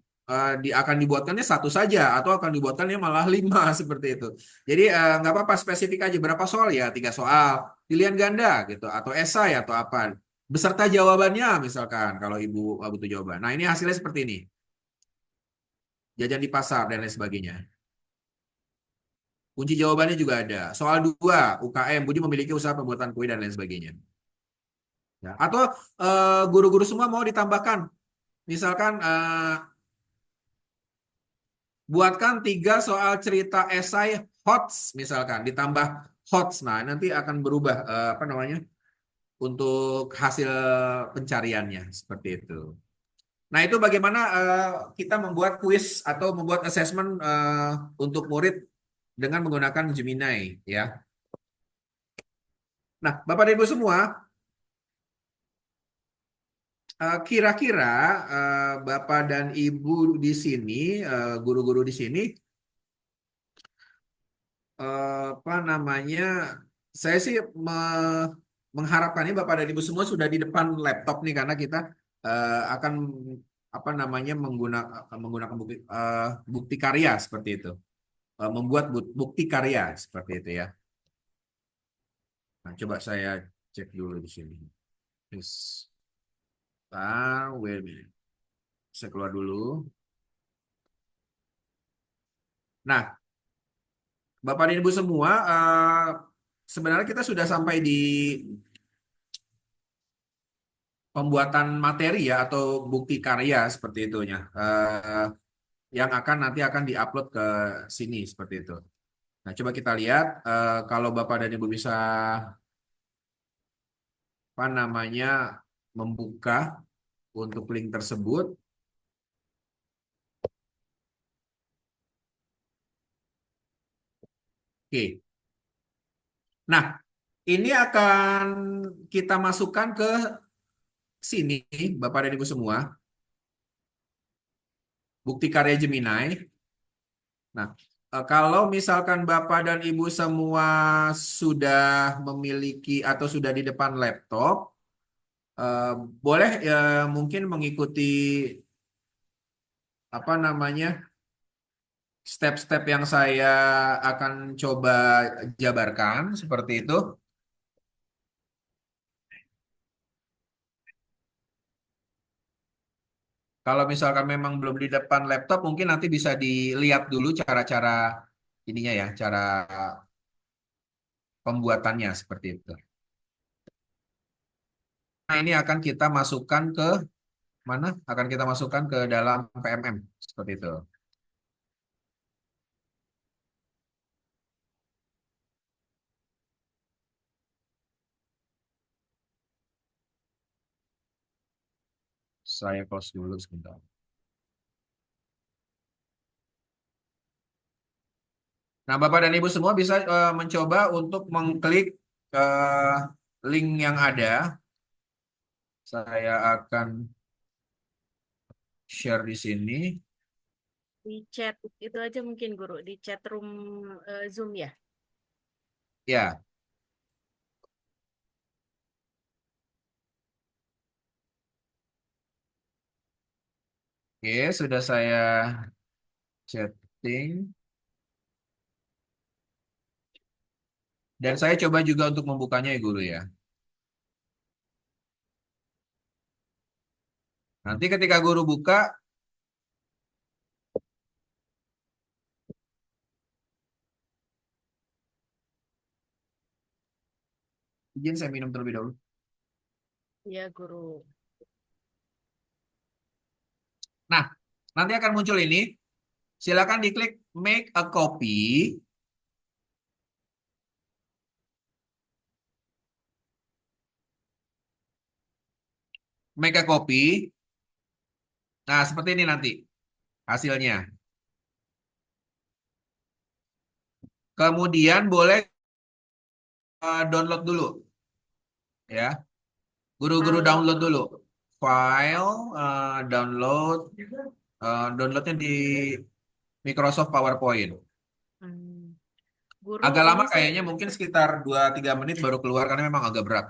akan dibuatkannya 1 saja atau akan dibuatkannya malah 5 seperti itu. Jadi nggak apa-apa spesifik aja berapa soal ya 3 soal pilihan ganda gitu atau esai atau apa beserta jawabannya misalkan kalau ibu butuh jawaban. Nah ini hasilnya seperti ini. Jajan di pasar dan lain sebagainya. Kunci jawabannya juga ada. Soal 2 UKM Budi memiliki usaha pembuatan kue dan lain sebagainya. Ya. Atau guru-guru semua mau ditambahkan misalkan buatkan 3 soal cerita esai HOTS misalkan ditambah HOTS. Nah, nanti akan berubah apa namanya untuk hasil pencariannya seperti itu. Nah, itu bagaimana kita membuat kuis atau membuat assessment untuk murid dengan menggunakan Gemini ya. Nah, Bapak dan Ibu semua, kira-kira Bapak dan Ibu di sini, guru-guru di sini apa namanya, saya sih mengharapkan ini Bapak dan Ibu semua sudah di depan laptop nih karena kita akan apa namanya menggunakan bukti karya seperti itu. Membuat bukti karya seperti itu ya. Nah, coba saya cek dulu di sini. Yes. Wait a minute. Saya keluar dulu. Nah, Bapak dan Ibu semua, sebenarnya kita sudah sampai di pembuatan materi ya atau bukti karya seperti itunya yang nanti akan diupload ke sini seperti itu. Nah, coba kita lihat kalau Bapak dan Ibu bisa apa namanya membuka untuk link tersebut. Oke. Nah, ini akan kita masukkan ke sini Bapak dan Ibu semua. Bukti karya Gemini. Nah, kalau misalkan Bapak dan Ibu semua sudah memiliki atau sudah di depan laptop, boleh mungkin mengikuti apa namanya step-step yang saya akan coba jabarkan seperti itu. Kalau misalkan memang belum di depan laptop, mungkin nanti bisa dilihat dulu cara-cara ininya ya, cara pembuatannya seperti itu. Nah, ini akan kita masukkan ke mana akan kita masukkan ke dalam PMM seperti itu. Saya close dulu sebentar. Nah, Bapak dan Ibu semua bisa mencoba untuk mengklik eh, link yang ada. Saya akan share di sini. Di chat itu aja mungkin guru, di chat room Zoom ya. Ya, oke, sudah saya chatting. Dan saya coba juga untuk membukanya ya guru ya. Nanti ketika guru buka, izin saya minum terlebih dahulu. Iya guru. Nah, nanti akan muncul ini. Silakan diklik make a copy. Make a copy. Nah, seperti ini nanti hasilnya. Kemudian boleh download dulu ya. Guru-guru Kalau download dulu. File, download, downloadnya di Microsoft PowerPoint. hmm, guru Agak ini lama saya kayaknya, mungkin sekitar 2-3 menit baru keluar karena memang agak berat.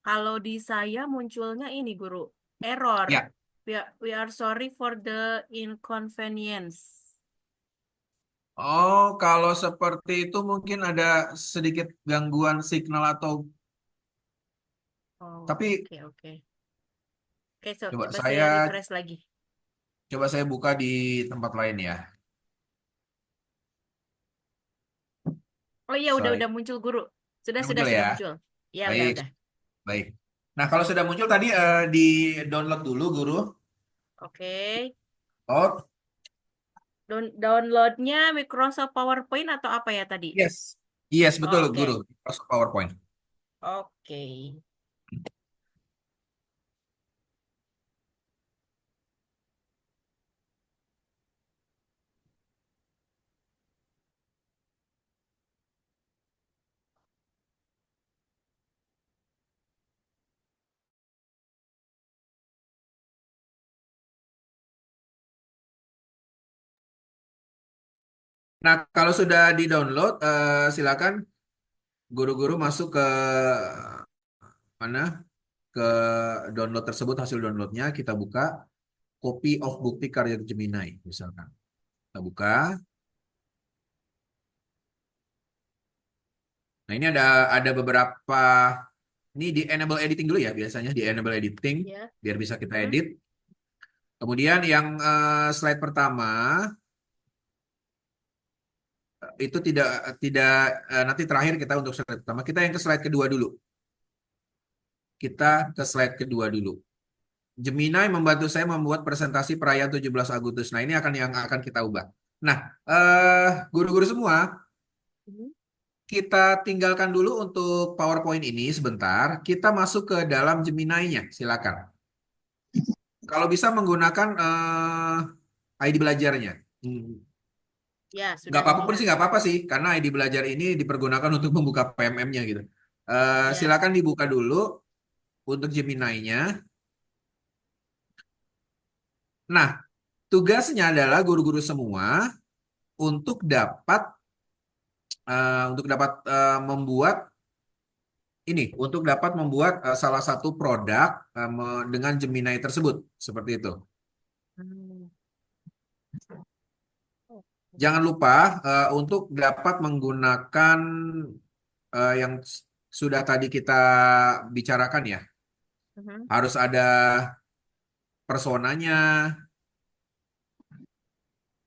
kalau di saya munculnya ini guru error. Ya, We are sorry for the inconvenience. oh kalau seperti itu mungkin ada sedikit gangguan signal atau Oh, tapi oke oke. Oke, coba coba saya saya refresh lagi. buka di tempat lain ya. Oh iya Saya udah muncul guru. muncul Sudah ya. muncul. Ya Baik, udah. baik. Nah, kalau sudah muncul tadi di download dulu guru. Oke. Oh, Downloadnya Microsoft PowerPoint atau apa ya tadi? yes. Yes, betul Oh, guru. oke. Microsoft PowerPoint. Oke. Nah, kalau sudah di-download, silakan guru-guru masuk ke mana? Ke download tersebut, hasil downloadnya kita buka. Copy of bukti karya Gemini, misalkan. Kita buka. Nah, ini ada beberapa, ini di enable editing dulu ya, biasanya di enable editing, Ya. biar bisa kita Hmm. edit. Kemudian yang slide pertama, itu tidak tidak nanti terakhir kita untuk slide pertama, kita yang ke slide kedua dulu. Kita ke slide kedua dulu. Gemini membantu saya membuat presentasi perayaan 17 Agustus. Nah, ini yang akan kita ubah. Nah, guru-guru semua, Hmm. kita tinggalkan dulu untuk PowerPoint ini sebentar. Kita masuk ke dalam Gemini-nya, silakan. Kalau bisa menggunakan ID belajarnya. Ya, Nggak sudah apa-apa pun terlihat. sih, nggak apa-apa sih, karena ID belajar ini dipergunakan untuk membuka PMM-nya gitu. Ya. Silakan dibuka dulu untuk Gemini-nya. Nah, tugasnya adalah guru-guru semua untuk dapat membuat ini, untuk dapat membuat salah satu produk dengan Gemini tersebut, seperti itu. Hmm. Oh. Jangan lupa untuk dapat menggunakan yang sudah tadi kita bicarakan ya. Mhm. Harus ada personanya,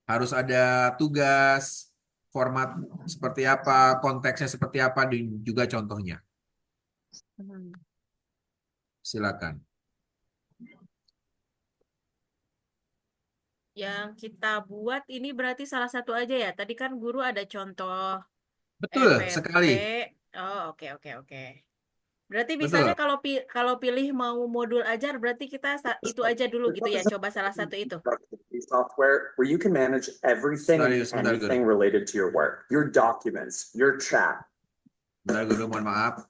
harus ada tugas, format seperti apa, konteksnya seperti apa, dan juga contohnya. Mhm. Silakan. Yang kita buat ini berarti salah satu aja ya. Tadi kan guru ada contoh Betul RPP. sekali. Oh, oke oke oke. Berarti misalnya Betul. kalau pilih mau modul ajar berarti kita itu aja dulu gitu ya. Coba salah satu itu. Software where you can manage everything and Sebentar, Guru. anything related to your work, your documents, your chat. Bentar, Guru, mohon maaf.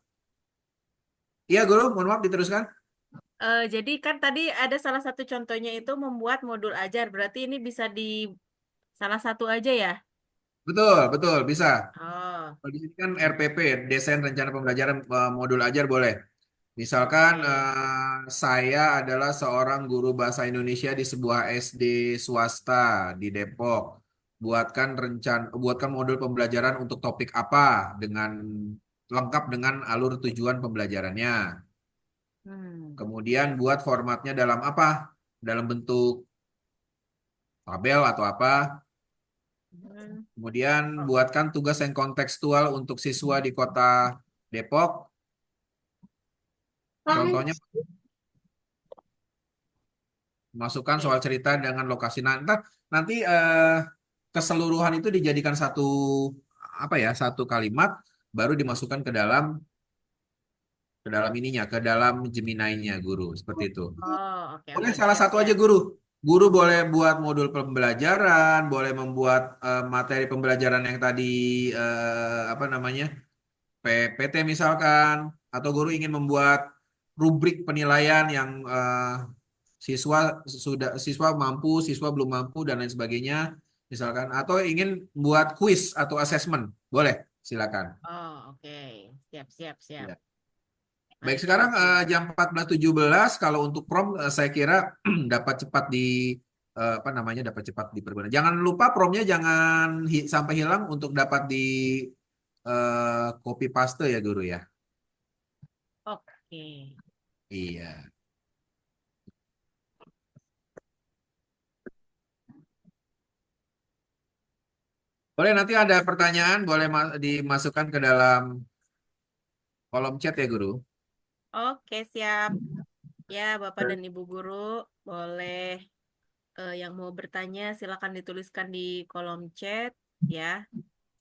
Iya, Guru, mohon maaf diteruskan. Jadi kan tadi ada salah satu contohnya itu membuat modul ajar. Berarti ini bisa di salah satu aja ya. Betul, betul, bisa. Oh, Kalau di sini kan RPP, desain rencana pembelajaran modul ajar boleh. Misalkan oke. saya adalah seorang guru bahasa Indonesia di sebuah SD swasta di Depok. Buatkan modul pembelajaran untuk topik apa dengan lengkap dengan alur tujuan pembelajarannya. Hmm. Kemudian buat formatnya dalam apa? Dalam bentuk tabel atau apa? Hmm. Kemudian buatkan tugas yang kontekstual untuk siswa di kota Depok. Contohnya masukkan soal Oke. cerita dengan lokasi. Nanti keseluruhan itu dijadikan satu apa ya, satu kalimat baru dimasukkan ke dalam ininya, ke dalam Gemini-nya guru, seperti itu. Oh, oke Boleh oke salah siap satu aja siap. guru. Guru boleh buat modul pembelajaran, boleh membuat materi pembelajaran yang tadi apa namanya? PPT misalkan, atau guru ingin membuat rubrik penilaian yang siswa mampu, siswa belum mampu dan lain sebagainya, misalkan, atau ingin buat kuis atau assessment, boleh, silakan. Oh, oke. Siap siap siap. Ya. Baik, Nanti sekarang aku. jam 14.17 kalau untuk prom saya kira dapat cepat apa namanya, dapat cepat dipergunakan. Jangan lupa promnya jangan sampai hilang untuk dapat di copy paste ya guru ya. Oke. Iya. Boleh nanti ada pertanyaan boleh dimasukkan ke dalam kolom chat ya guru. Oke, siap. Ya, Bapak dan Ibu guru, boleh yang mau bertanya silakan dituliskan di kolom chat ya.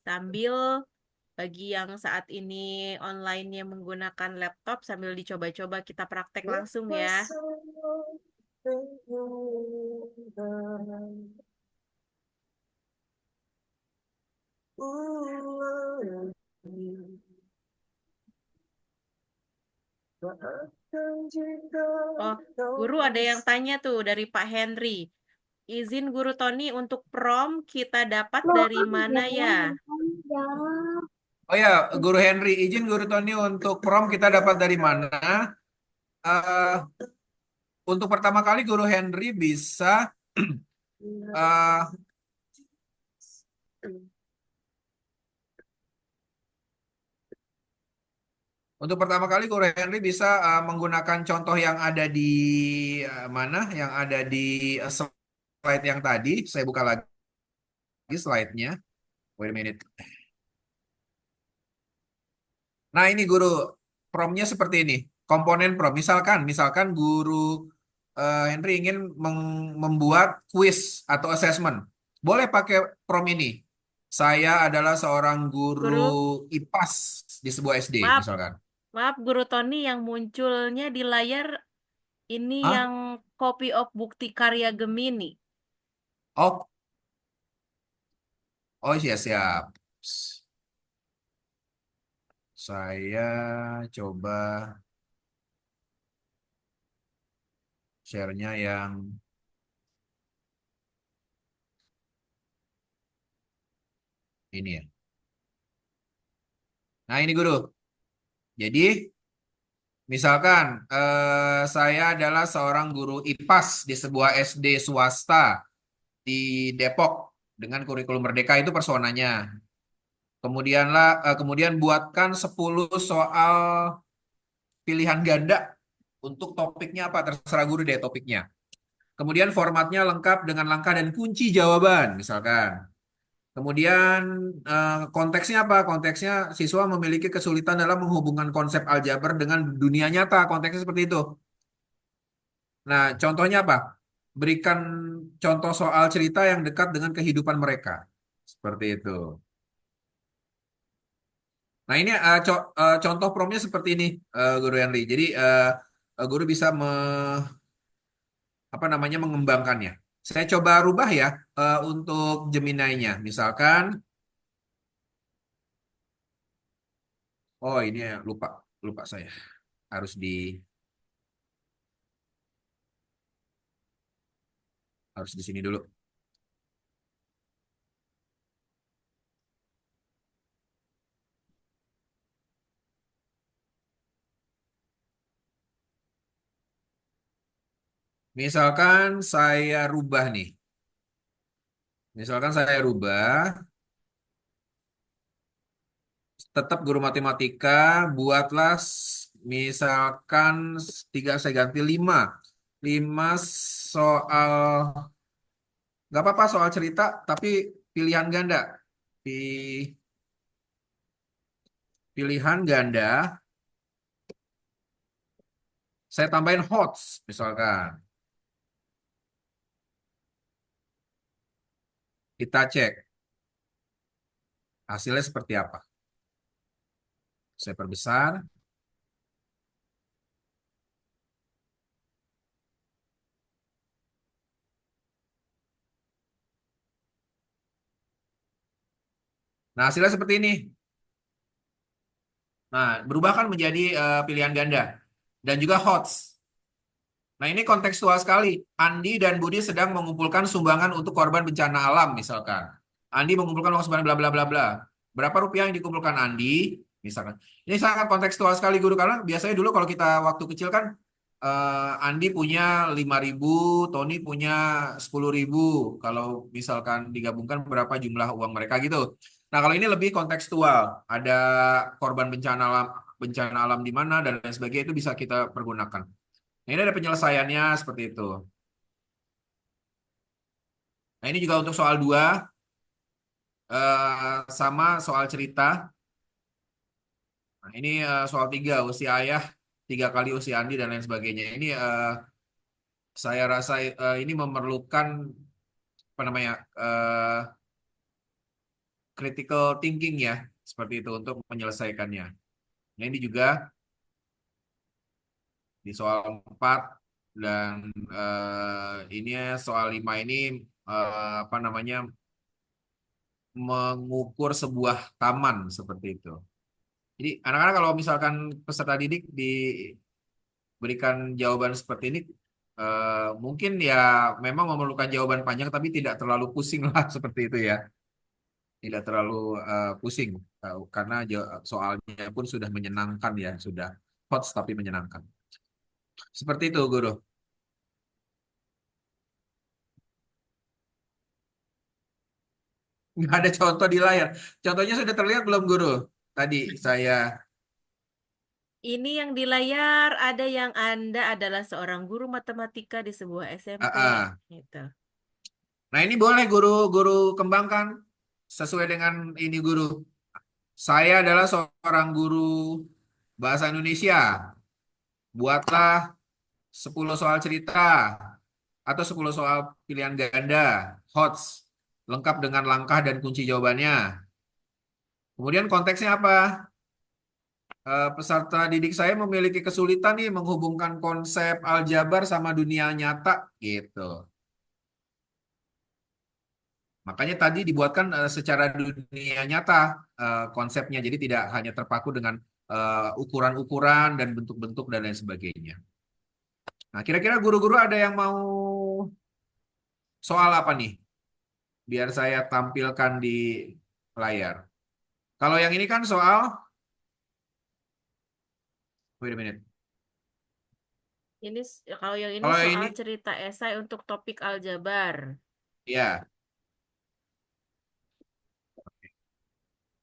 Sambil bagi yang saat ini online-nya menggunakan laptop sambil dicoba-coba kita praktek langsung ya. Oh, guru ada yang tanya tuh dari Pak Henry. Izin Guru Tony untuk prom kita dapat dari mana ya? Oh ya, Guru Henry, izin Guru Tony untuk prom kita dapat dari mana? Eh, untuk pertama kali Guru Henry bisa eh, untuk pertama kali Guru Henry bisa menggunakan contoh yang ada di mana? Yang ada di slide yang tadi. Saya buka lagi slide-nya. Wait a minute. Nah, ini guru promnya seperti ini. Komponen prom. Misalkan guru Henry ingin membuat quiz atau assessment. Boleh pakai prom ini. Saya adalah seorang guru Guru, IPAS di sebuah SD, maaf, misalkan. maaf Guru Tony yang munculnya di layar ini Hah? yang copy of bukti karya Gemini. Oh, oh iya siap. Saya coba share-nya yang ini ya. Nah, ini guru. Jadi, misalkan saya adalah seorang guru IPAS di sebuah SD swasta di Depok dengan kurikulum Merdeka itu personanya. Kemudian buatkan 10 soal pilihan ganda untuk topiknya apa, terserah guru deh topiknya. Kemudian formatnya lengkap dengan langkah dan kunci jawaban, misalkan. Kemudian konteksnya apa? Konteksnya siswa memiliki kesulitan dalam menghubungkan konsep aljabar dengan dunia nyata. Konteksnya seperti itu. Nah, contohnya apa? berikan contoh soal cerita yang dekat dengan kehidupan mereka. Seperti itu. Nah, ini contoh promnya seperti ini, Guru Henry. Jadi, guru bisa apa namanya mengembangkannya. Saya coba rubah ya untuk Gemini-nya. Misalkan, oh ini lupa, lupa saya. Harus di sini dulu. Misalkan saya rubah nih. Misalkan saya rubah, tetap guru matematika, buatlah misalkan tiga saya ganti lima. Lima soal, nggak apa-apa soal cerita, tapi pilihan ganda. Pi- Pilihan ganda, saya tambahin HOTS misalkan. Kita cek hasilnya seperti apa. Saya perbesar. Nah, hasilnya seperti ini. Nah, berubah kan menjadi pilihan ganda. Dan juga HOTS. Nah, ini kontekstual sekali. Andi dan Budi sedang mengumpulkan sumbangan untuk korban bencana alam, misalkan. Andi mengumpulkan uang sumbangan bla bla bla bla. Berapa rupiah yang dikumpulkan Andi, misalkan. Ini sangat kontekstual sekali, Guru, karena biasanya dulu kalau kita waktu kecil kan, Andi punya 5.000, Tony punya 10.000. Kalau misalkan digabungkan berapa jumlah uang mereka gitu. Nah, kalau ini lebih kontekstual. Ada korban bencana alam di mana dan lain sebagainya itu bisa kita pergunakan. Nah, ini ada penyelesaiannya seperti itu. Nah, ini juga untuk soal 2, sama soal cerita. Nah, ini soal 3, usia ayah 3 kali usia Andi dan lain sebagainya. Ini saya rasa ini memerlukan apa namanya critical thinking ya, seperti itu untuk menyelesaikannya. Nah, ini juga di soal 4 dan ini soal 5 ini apa namanya mengukur sebuah taman seperti itu. Jadi anak-anak kalau misalkan peserta didik diberikan jawaban seperti ini, mungkin ya memang memerlukan jawaban panjang tapi tidak terlalu pusing lah seperti itu ya. Tidak terlalu pusing karena soalnya pun sudah menyenangkan ya, sudah hot tapi menyenangkan. Seperti itu, Guru. Nggak ada contoh di layar. Contohnya sudah terlihat belum, Guru? Tadi saya. Ini yang di layar ada yang Anda adalah seorang guru matematika di sebuah Ah, SMP. ah. Gitu. Nah, ini boleh guru kembangkan sesuai dengan ini, Guru. Saya adalah seorang guru bahasa Indonesia. Buatlah 10 soal cerita atau 10 soal pilihan ganda, HOTS, lengkap dengan langkah dan kunci jawabannya. Kemudian konteksnya apa? Peserta didik saya memiliki kesulitan nih menghubungkan konsep aljabar sama dunia nyata gitu. Makanya tadi dibuatkan secara dunia nyata konsepnya, jadi tidak hanya terpaku dengan ukuran-ukuran dan bentuk-bentuk dan lain sebagainya. Nah, kira-kira guru-guru ada yang mau soal apa nih? Biar saya tampilkan di layar. Kalau yang ini kan soal, wait a minute. Ini kalau yang ini Kalau yang soal ini, cerita esai untuk topik aljabar. ya,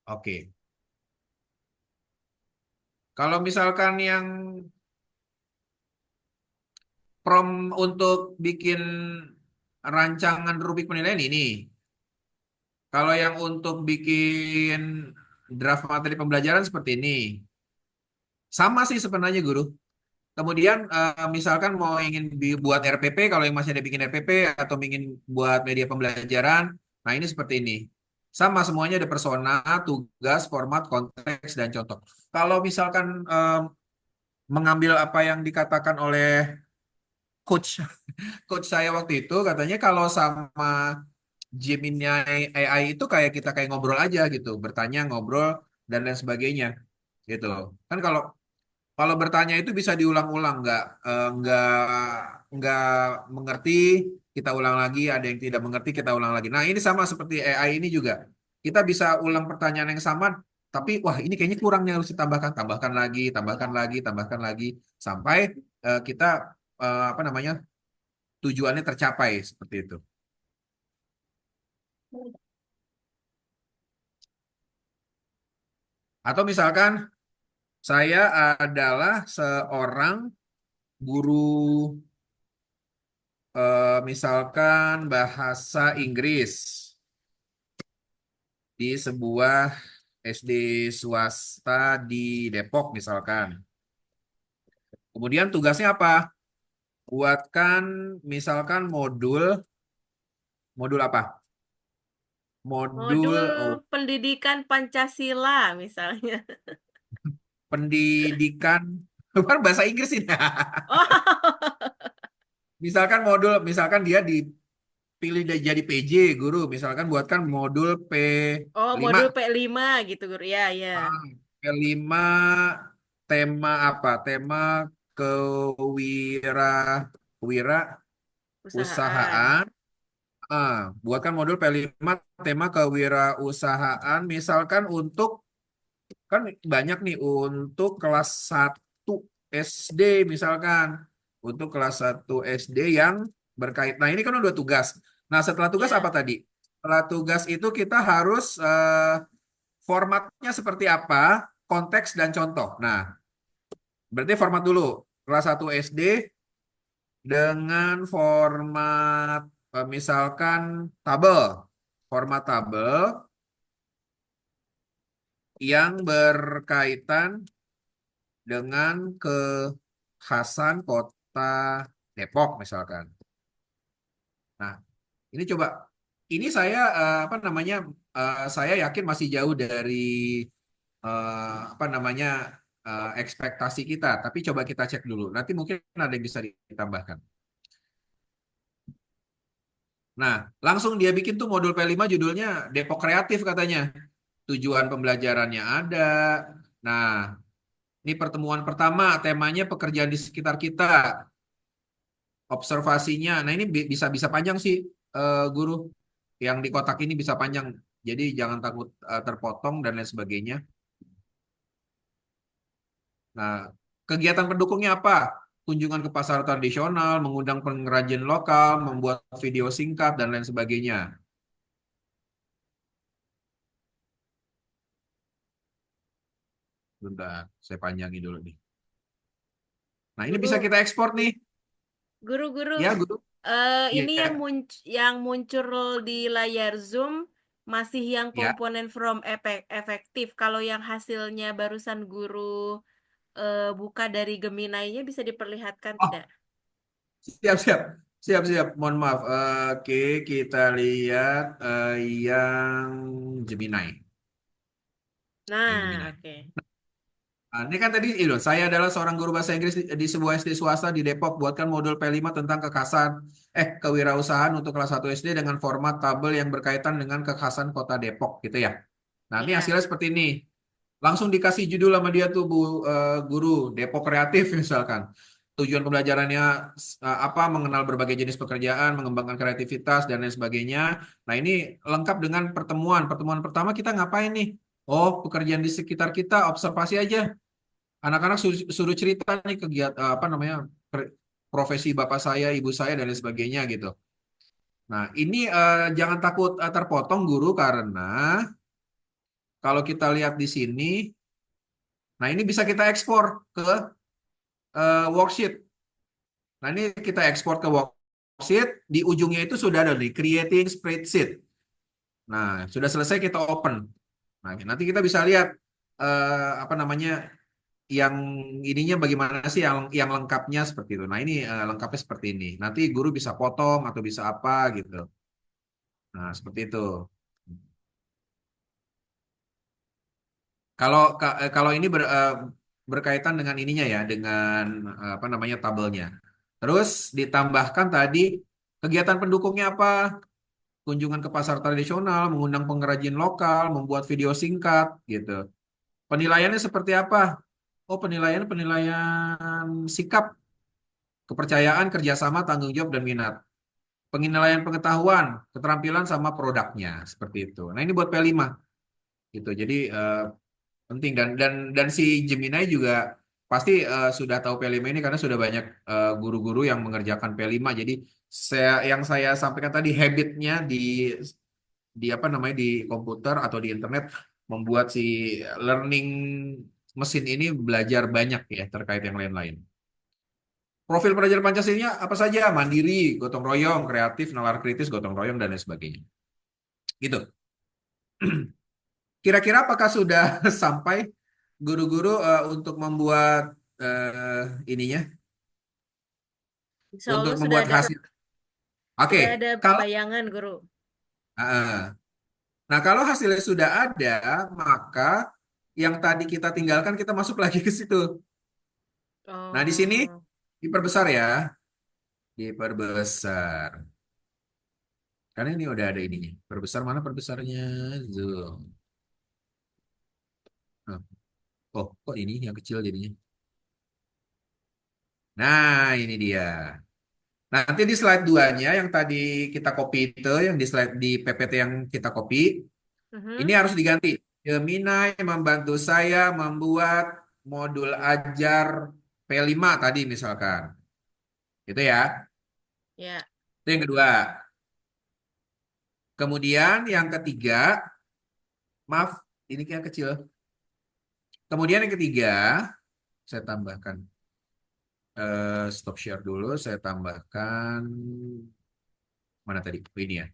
oke. Kalau misalkan yang untuk bikin rancangan rubrik penilaian ini, kalau yang untuk bikin draft materi pembelajaran seperti ini, sama sih sebenarnya, Guru. Kemudian misalkan mau ingin buat RPP, kalau yang masih ada bikin RPP atau ingin buat media pembelajaran, nah ini seperti ini. Sama semuanya ada persona, tugas, format, konteks, dan contoh. Kalau misalkan mengambil apa yang dikatakan oleh coach coach saya waktu itu, katanya kalau sama Gemini AI itu kayak ngobrol aja gitu, bertanya, ngobrol, dan lain sebagainya gitu. Kan kalau kalau bertanya itu bisa diulang-ulang, nggak mengerti, kita ulang lagi, ada yang tidak mengerti, kita ulang lagi. Nah, ini sama seperti AI ini juga. Kita bisa ulang pertanyaan yang sama, tapi wah ini kayaknya kurangnya harus ditambahkan, tambahkan lagi, tambahkan lagi, sampai kita apa namanya tujuannya tercapai seperti itu. Atau misalkan saya adalah seorang guru misalkan bahasa Inggris di sebuah SD swasta di Depok misalkan. Kemudian tugasnya apa? Buatkan misalkan modul apa? Modul Modul pendidikan Pancasila misalnya. pendidikan bukan bahasa Inggris ini. Oh, Misalkan dia dipilih jadi PJ guru, misalkan buatkan modul oh P5. modul P5 gitu, Guru. Ya, ya. P5 tema apa? Tema kewira wira Usahaan. usahaan. Buatkan modul P5 tema kewirausahaan misalkan untuk kan banyak nih untuk kelas 1 SD misalkan. Untuk kelas 1 SD yang berkait. Nah, ini kan udah tugas. Nah, setelah tugas apa Ya. tadi? Setelah tugas itu kita harus formatnya seperti apa, konteks dan contoh. Nah, berarti format dulu. Kelas 1 SD dengan format misalkan tabel. Format tabel yang berkaitan dengan kekhasan kota Depok misalkan. Nah, ini coba. Ini saya apa namanya? Saya yakin masih jauh dari apa namanya ekspektasi kita. Tapi coba kita cek dulu. Nanti mungkin ada yang bisa ditambahkan. Nah, langsung dia bikin tuh modul P5 judulnya Depok Kreatif katanya. Tujuan pembelajarannya ada. Nah, ini pertemuan pertama, temanya pekerjaan di sekitar kita, observasinya. Nah, ini bisa bisa panjang sih, guru. Yang di kotak ini bisa panjang. Jadi jangan takut terpotong dan lain sebagainya. Nah, kegiatan pendukungnya apa? Kunjungan ke pasar tradisional, mengundang pengrajin lokal, membuat video singkat, dan lain sebagainya. Bentar, saya panjangin dulu nih. Nah, ini bisa Guru, kita ekspor nih. guru. Ya, guru. Ini yang Iya, yang muncul di layar Zoom masih yang ya. komponen from efektif. Kalau yang hasilnya barusan guru buka dari Gemini-nya bisa diperlihatkan Oh, tidak? siap, siap. Siap, siap. Mohon maaf. Oke, kita lihat yang Gemini. Yang Nah, Gemini. oke. Ini kan tadi, saya adalah seorang guru bahasa Inggris di sebuah SD swasta di Depok. Buatkan modul P5 tentang kewirausahaan untuk kelas 1 SD dengan format tabel yang berkaitan dengan kekhasan kota Depok, gitu ya. Nah, ini Ya. hasilnya seperti ini. Langsung dikasih judul sama dia tuh, guru, Depok Kreatif misalkan. Tujuan pembelajarannya apa, mengenal berbagai jenis pekerjaan, mengembangkan kreativitas, dan lain sebagainya. Nah, ini lengkap dengan pertemuan. Pertemuan pertama kita ngapain nih? Oh, pekerjaan di sekitar kita, observasi aja. Anak-anak suruh cerita nih kegiatan apa namanya profesi bapak saya, ibu saya dan lain sebagainya gitu. Nah, ini jangan takut terpotong guru karena kalau kita lihat di sini, nah ini bisa kita ekspor ke worksheet. Nah, ini kita ekspor ke worksheet, di ujungnya itu sudah ada nih creating spreadsheet. Nah, sudah selesai kita open. Nah, nanti kita bisa lihat apa namanya yang ininya bagaimana sih yang lengkapnya seperti itu. Nah, ini lengkapnya seperti ini. Nanti guru bisa potong atau bisa apa gitu. Nah, seperti itu. Kalau ini berkaitan dengan ininya ya, dengan apa namanya tabelnya. Terus ditambahkan tadi kegiatan pendukungnya apa? Kunjungan ke pasar tradisional, mengundang pengrajin lokal, membuat video singkat gitu. Penilaiannya seperti apa? Oh, penilaian penilaian sikap, kepercayaan, kerjasama, tanggung jawab dan minat. Penilaian pengetahuan, keterampilan sama produknya seperti itu. Nah, ini buat P5 gitu. Jadi penting dan si Gemini juga pasti sudah tahu P5 ini karena sudah banyak guru-guru yang mengerjakan P5. Jadi yang saya sampaikan tadi habitnya di apa namanya di komputer atau di internet membuat si learning mesin ini belajar banyak ya terkait yang lain-lain. Profil pelajar Pancasilanya apa saja? Mandiri, gotong royong, kreatif, nalar kritis, gotong royong dan lain sebagainya. Gitu. Kira-kira apakah sudah sampai guru-guru untuk membuat ininya Insya untuk Allah membuat hasil? Oke, sudah ada kalau bayangan, Guru. uh, nah kalau hasilnya sudah ada, maka yang tadi kita tinggalkan kita masuk lagi ke situ. Nah, di sini Oh, diperbesar ya, diperbesar. Karena ini udah ada ininya. Perbesar mana perbesarnya? Zoom. Nah, oh, kok ini yang kecil jadinya? Nah, ini dia. Nanti di slide 2-nya yang tadi kita copy itu, yang di slide di PPT yang kita copy, ini mhm. harus diganti. Gemini membantu saya membuat modul ajar P5 tadi misalkan. Itu ya. Ya. Itu yang kedua. Kemudian yang ketiga, maaf, ini yang kecil. Kemudian yang ketiga, saya tambahkan. Stop share dulu, saya tambahkan. Mana tadi? Oh, ini ya.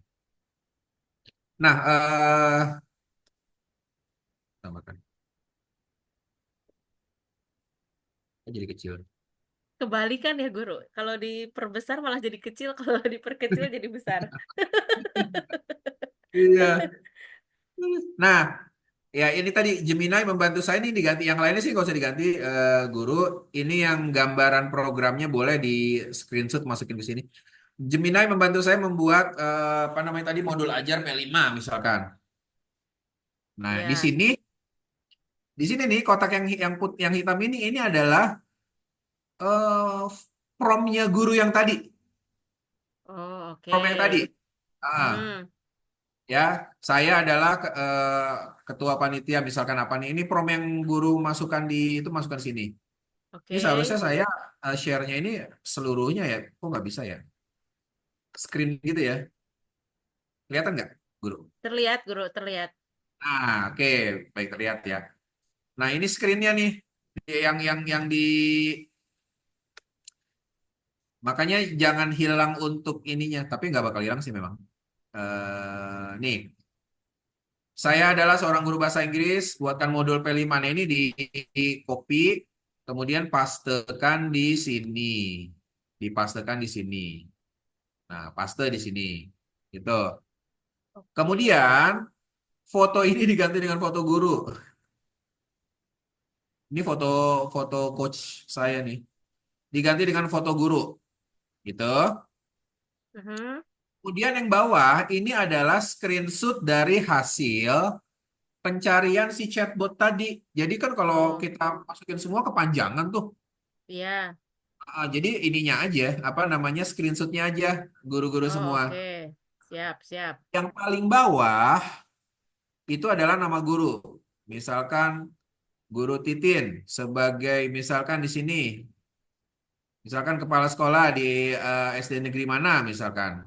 Nah, tambahkan. Oh, jadi kecil. Kebalikan ya, Guru. Kalau diperbesar malah jadi kecil, kalau diperkecil jadi besar. Iya. Nah, ya ini tadi Gemini membantu saya ini diganti. Yang lainnya sih nggak usah diganti, guru. Ini yang gambaran programnya boleh di screenshot masukin ke sini. Gemini membantu saya membuat apa namanya tadi modul ajar P5 misalkan. Nah, Ya. di sini nih kotak yang hitam ini adalah eh promnya guru yang tadi, Oh, prom yang tadi. oke. Ah, Hmm, ya, saya adalah ketua panitia misalkan apa nih. Ini prom yang guru masukkan itu masukkan sini. Ini oke. seharusnya saya share-nya ini seluruhnya ya. Kok nggak bisa ya? Screen gitu ya. Kelihatan nggak, guru? Terlihat, Guru, terlihat. Nah, oke. Baik, terlihat ya. Nah, ini screen-nya nih. Yang di... Makanya jangan hilang untuk ininya. Tapi nggak bakal hilang sih memang. Nih. Saya adalah seorang guru bahasa Inggris. Buatkan modul P5. Nah, ini di copy. Kemudian pastekan di sini. Dipastekan di sini. Nah, paste di sini. Gitu. Oke. Kemudian foto ini diganti dengan foto guru. Ini foto foto coach saya nih. Diganti dengan foto guru. Gitu. Mhm. Kemudian yang bawah ini adalah screenshot dari hasil pencarian si chatbot tadi. Jadi kan kalau Oh, kita masukin semua kepanjangan tuh. iya. Jadi ininya aja, apa namanya screenshotnya aja, guru-guru Oh, semua. oke. Siap, siap. Yang paling bawah itu adalah nama guru. Misalkan Guru Titin sebagai misalkan di sini, misalkan kepala sekolah di SD negeri mana misalkan,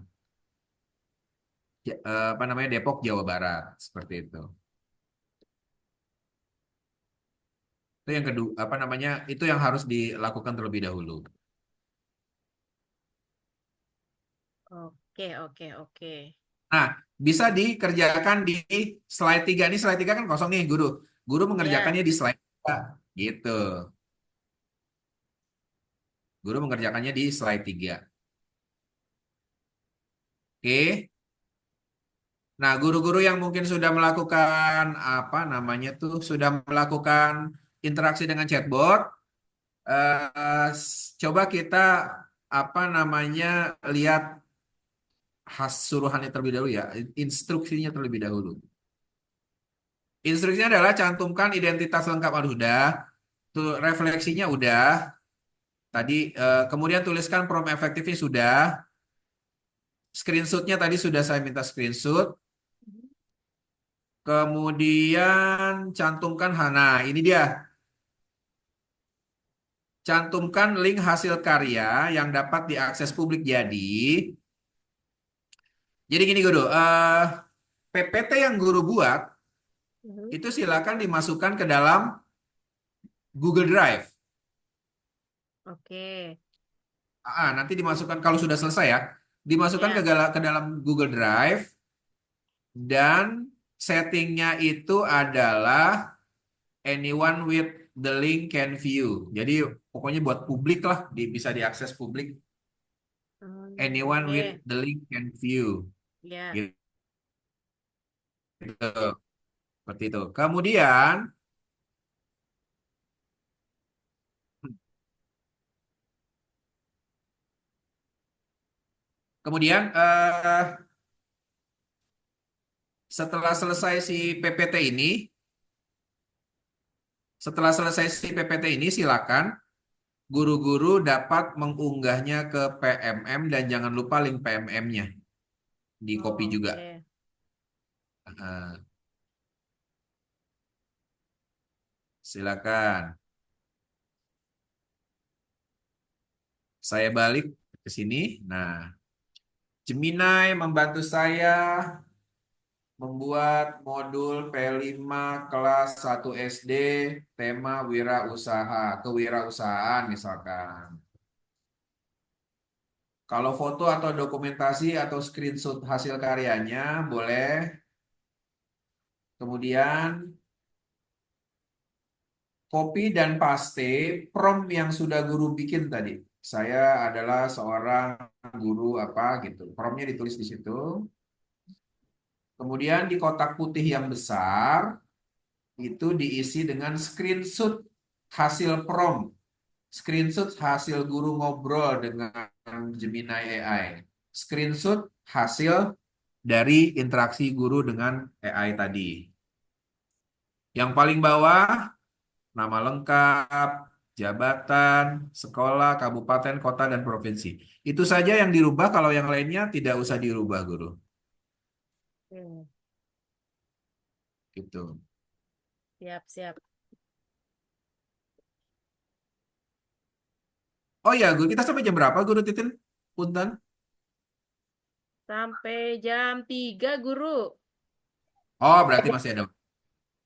apa namanya Depok Jawa Barat seperti itu. Itu yang kedua, apa namanya itu yang harus dilakukan terlebih dahulu. Oke, oke, oke. Nah, bisa dikerjakan di slide 3. Ini slide 3 kan kosong nih, guru. Guru Ya. mengerjakannya di slide 3. Gitu. Guru mengerjakannya di slide 3. Oke. Nah, guru-guru yang mungkin sudah melakukan apa namanya tuh, sudah melakukan interaksi dengan chatbot, coba kita apa namanya lihat suruhannya terlebih dahulu ya, instruksinya terlebih dahulu. Instruksinya adalah cantumkan identitas lengkap udah, tuh refleksinya udah, tadi kemudian tuliskan prompt efektifnya sudah, screenshotnya tadi sudah saya minta screenshot, kemudian cantumkan Hana, ini dia, cantumkan link hasil karya yang dapat diakses publik. Jadi gini guru, PPT yang guru buat Mhm. itu silakan dimasukkan ke dalam Google Drive. Oke. Nanti dimasukkan kalau sudah selesai ya, dimasukkan Ya. ke dalam Google Drive dan settingnya itu adalah anyone with the link can view. Jadi pokoknya buat publik lah, bisa diakses publik. Anyone Oke. with the link can view. Ya. Gitu. Seperti itu. Kemudian setelah selesai si PPT ini, silakan guru-guru dapat mengunggahnya ke PMM dan jangan lupa link PMM-nya di copy Oh, juga. oke. Ah, silakan. Saya balik ke sini. Nah, Gemini membantu saya membuat modul P5 kelas 1 SD tema kewirausahaan misalkan. Kalau foto atau dokumentasi atau screenshot hasil karyanya boleh. Kemudian copy dan paste prompt yang sudah guru bikin tadi. Saya adalah seorang guru apa gitu. Promptnya ditulis di situ. Kemudian di kotak putih yang besar itu diisi dengan screenshot hasil prompt. Screenshot hasil guru ngobrol dengan Gemini AI. Screenshot hasil dari interaksi guru dengan AI tadi. Yang paling bawah, nama lengkap, jabatan, sekolah, kabupaten, kota, dan provinsi. Itu saja yang dirubah, kalau yang lainnya tidak usah dirubah, guru. Oke. Gitu. Siap, siap. Oh ya, guru, kita sampai jam berapa, Guru Titin? Punten. Sampai jam 3, Guru. Oh, berarti masih ada.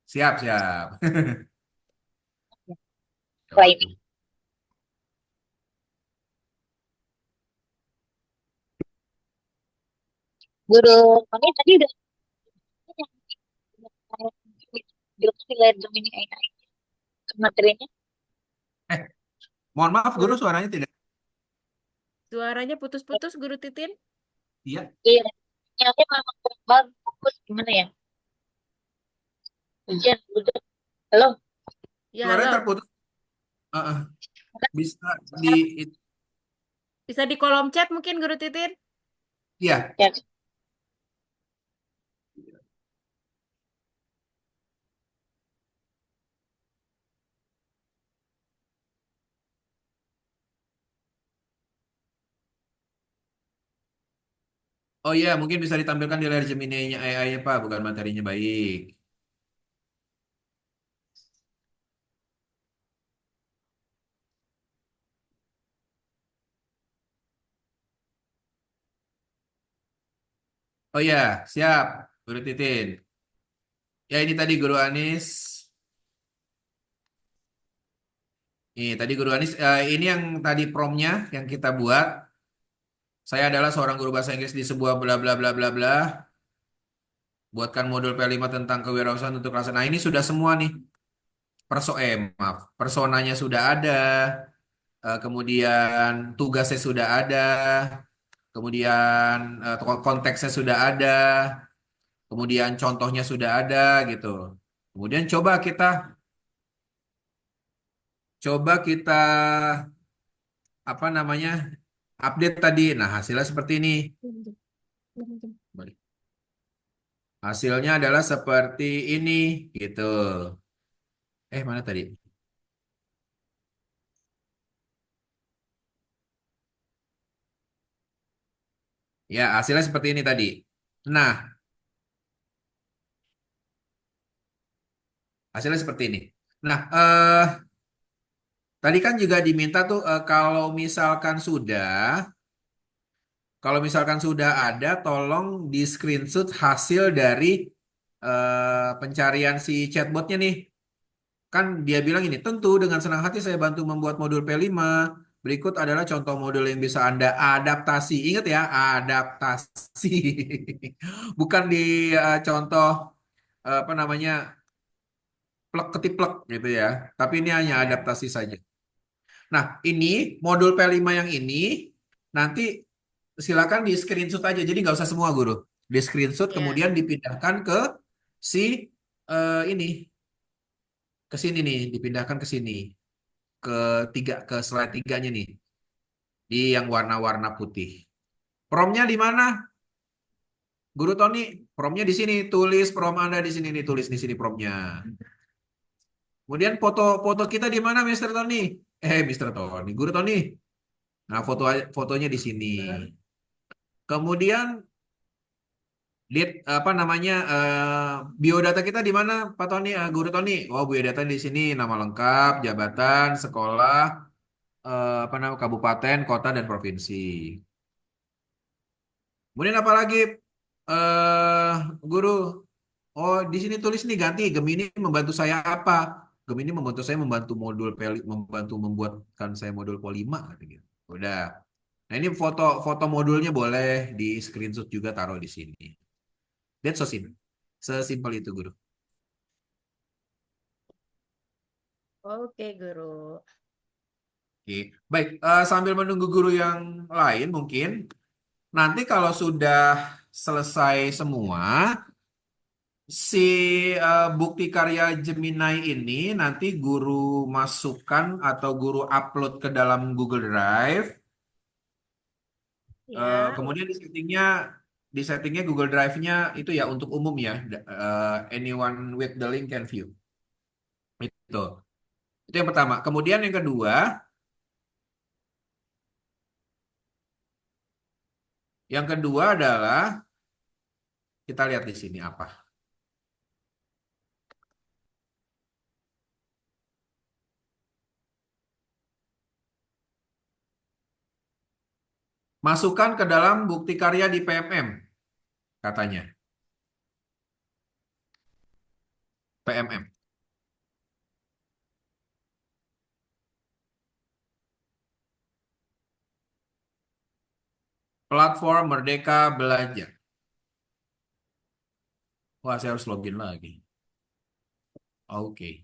Siap, siap. Ada Setelah waktu. ini. Guru, kami tadi udah bilang di layar Gemini AI materinya. Eh, mohon maaf, Guru, Guru, suaranya tidak. suaranya putus-putus, Guru Titin. Iya, Iya, ternyata memang kurang bagus. Gimana ya? Ujian, udah. Halo? Ya, suaranya halo. terputus. Eh, eh. Bisa di, Sekarang Bisa di kolom chat mungkin, Guru Titin? iya. ya. Oh iya, mungkin bisa ditampilkan di layar Gemini-nya AI-nya, Pak, bukan materinya baik. Oh iya, siap, Guru Titin. Ya, ini tadi Guru Anis. Ini tadi Guru Anis, ini yang tadi promnya yang kita buat. Saya adalah seorang guru bahasa Inggris di sebuah bla bla bla bla bla. Buatkan modul P5 tentang kewirausahaan untuk kelas. Nah, ini sudah semua nih. Maaf, personanya sudah ada. kemudian tugasnya sudah ada, kemudian konteksnya sudah ada, kemudian contohnya sudah ada gitu. Kemudian coba kita apa namanya update tadi. Nah, hasilnya seperti ini. Balik. Hasilnya adalah seperti ini gitu. Mana tadi? Ya, hasilnya seperti ini tadi. Nah, hasilnya seperti ini. Nah, tadi kan juga diminta tuh kalau misalkan sudah ada, tolong di screenshot hasil dari pencarian si chatbotnya nih. Kan dia bilang ini, tentu dengan senang hati saya bantu membuat modul P5. Berikut adalah contoh modul yang bisa Anda adaptasi. Ingat ya, adaptasi. Bukan di contoh apa namanya plek ketiplek gitu ya. Tapi ini hanya Ya. adaptasi saja. Nah, ini modul P5 yang ini nanti silakan di screenshot aja. Jadi nggak usah semua guru. Di screenshot Ya. kemudian dipindahkan ke si ini ke sini nih, dipindahkan ke sini ke slide tiganya nih di yang warna-warna putih. Promnya di mana? Guru Tony, promnya di sini. Tulis prom Anda di sini nih, tulis di sini promnya. Kemudian foto kita di mana, Mister Tony? Mister Tony, Guru Tony. Nah, fotonya di sini. Kemudian lihat apa namanya biodata kita di mana, Pak Tony, Guru Tony? Oh, biodata di sini, nama lengkap, jabatan, sekolah, apa nama kabupaten, kota dan provinsi. Kemudian apa lagi, Guru? Oh, di sini tulis nih ganti Gemini membantu saya apa? Gemini membantu saya membantu membuatkan saya modul Polima gitu. Udah. Nah, ini foto modulnya boleh di screenshot juga taruh di sini. That's so simple. Sesimpel itu, Guru. Oke, Guru. Oke. Baik, sambil menunggu guru yang lain mungkin nanti kalau sudah selesai semua si bukti karya Gemini ini nanti guru masukkan atau guru upload ke dalam Google Drive. Ya. Kemudian di settingnya Google Drive-nya itu ya untuk umum ya. Anyone with the link can view. Itu. Itu yang pertama. Kemudian yang kedua adalah kita lihat di sini apa. Masukkan ke dalam bukti karya di PMM katanya. PMM. Platform Merdeka Belajar. Wah, saya harus login lagi. Oke.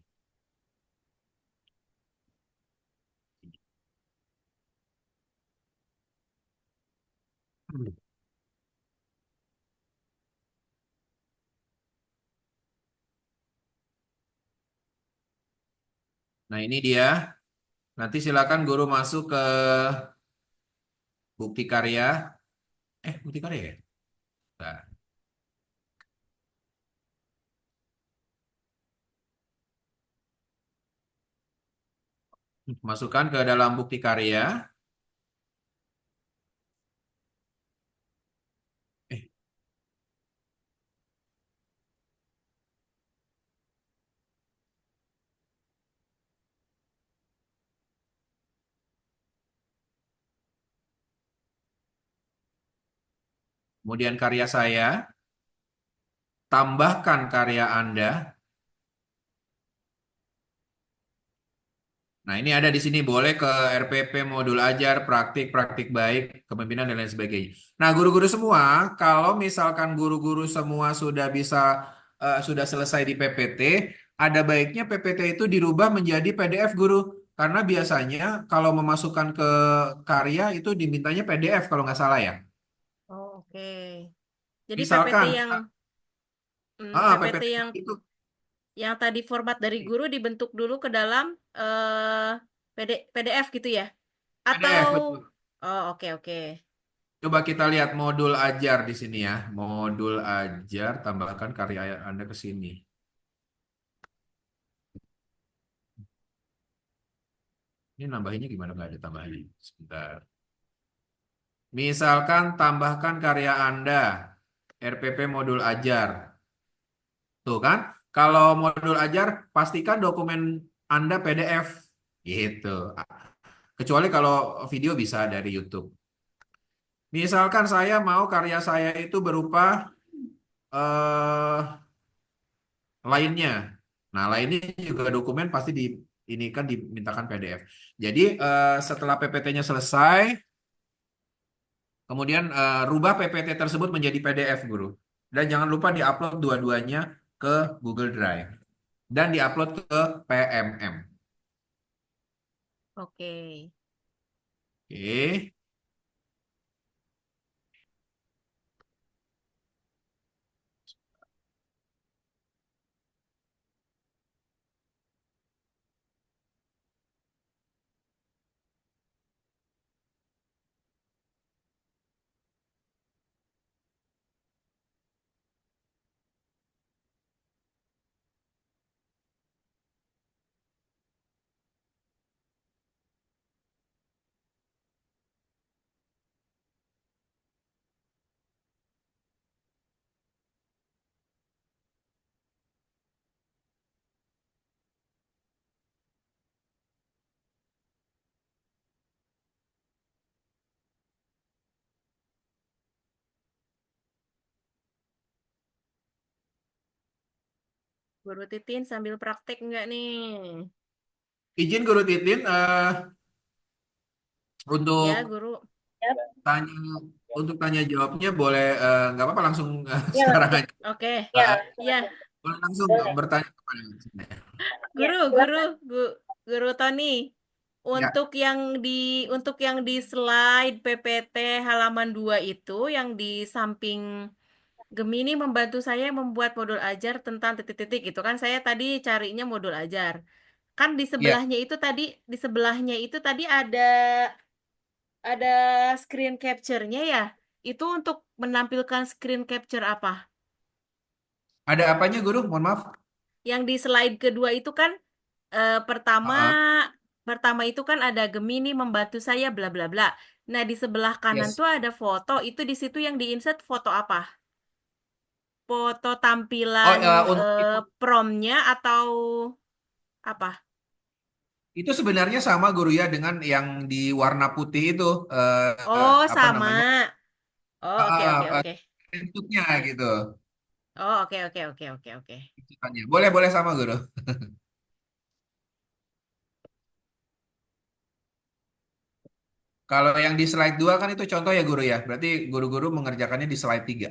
Nah, ini dia. Nanti silakan guru masuk ke bukti karya. Bukti karya ya? Nah, masukkan ke dalam bukti karya. Eh, Kemudian karya saya. Tambahkan karya Anda. Nah, ini ada di sini boleh ke RPP modul ajar, praktik baik, kepemimpinan dan lain sebagainya. Nah, guru-guru semua, kalau misalkan guru-guru semua sudah selesai di PPT, ada baiknya PPT itu dirubah menjadi PDF, guru. karena biasanya kalau memasukkan ke karya itu dimintanya PDF kalau nggak salah ya. Oh, oke. Jadi PPT Misalkan, yang PPT PPT yang itu tadi format dari guru dibentuk dulu ke dalam PDF gitu ya? Atau PDF betul. oh, oke oke. Coba kita lihat modul ajar di sini ya. Modul ajar, tambahkan karya Anda ke sini. Ini nambahinnya gimana? Nggak ada tambahannya. Sebentar. Misalkan tambahkan karya Anda, RPP modul ajar. Tuh kan? Kalau modul ajar, pastikan dokumen Anda PDF. Gitu. Kecuali kalau video bisa dari YouTube. Misalkan saya mau karya saya itu berupa eh lainnya. Nah, lainnya juga dokumen pasti ini kan dimintakan PDF. Jadi setelah PPT-nya selesai, kemudian rubah PPT tersebut menjadi PDF, Guru. Dan jangan lupa diupload dua-duanya ke Google Drive dan diupload ke PMM. Oke. Oke. Guru Titin sambil praktek nggak nih? Izin Guru Titin Ya, untuk Guru. tanya tanya jawabnya boleh nggak apa-apa langsung Ya, sekarang langsung. aja. Oke. Eh, Iya, boleh langsung Boleh. bertanya kepada saya. Ya, Guru, guru, silakan. Guru Tony. Ya, Untuk yang di slide PPT halaman 2 itu yang di samping Gemini membantu saya membuat modul ajar tentang titik-titik itu kan saya tadi carinya modul ajar. Kan ya. di sebelahnya itu tadi ada screen capture-nya ya. Itu untuk menampilkan screen capture apa? Ada apanya Guru? Mohon maaf. Yang di slide kedua itu kan eh, pertama Ah, pertama itu kan ada Gemini membantu saya bla bla bla. Nah, di sebelah kanan yes. tuh ada foto. Itu di situ yang di-insert foto apa? Foto Oh, tampilan untuk promnya atau apa? itu sebenarnya sama Guru ya dengan yang di warna putih itu Oh, apa namanya? sama. Oh, oke oke oke. Inputnya gitu. Oh, oke oke oke oke oke. Boleh boleh sama Guru. Kalau yang di slide 2 kan itu contoh ya Guru ya. Berarti guru-guru mengerjakannya di slide 3.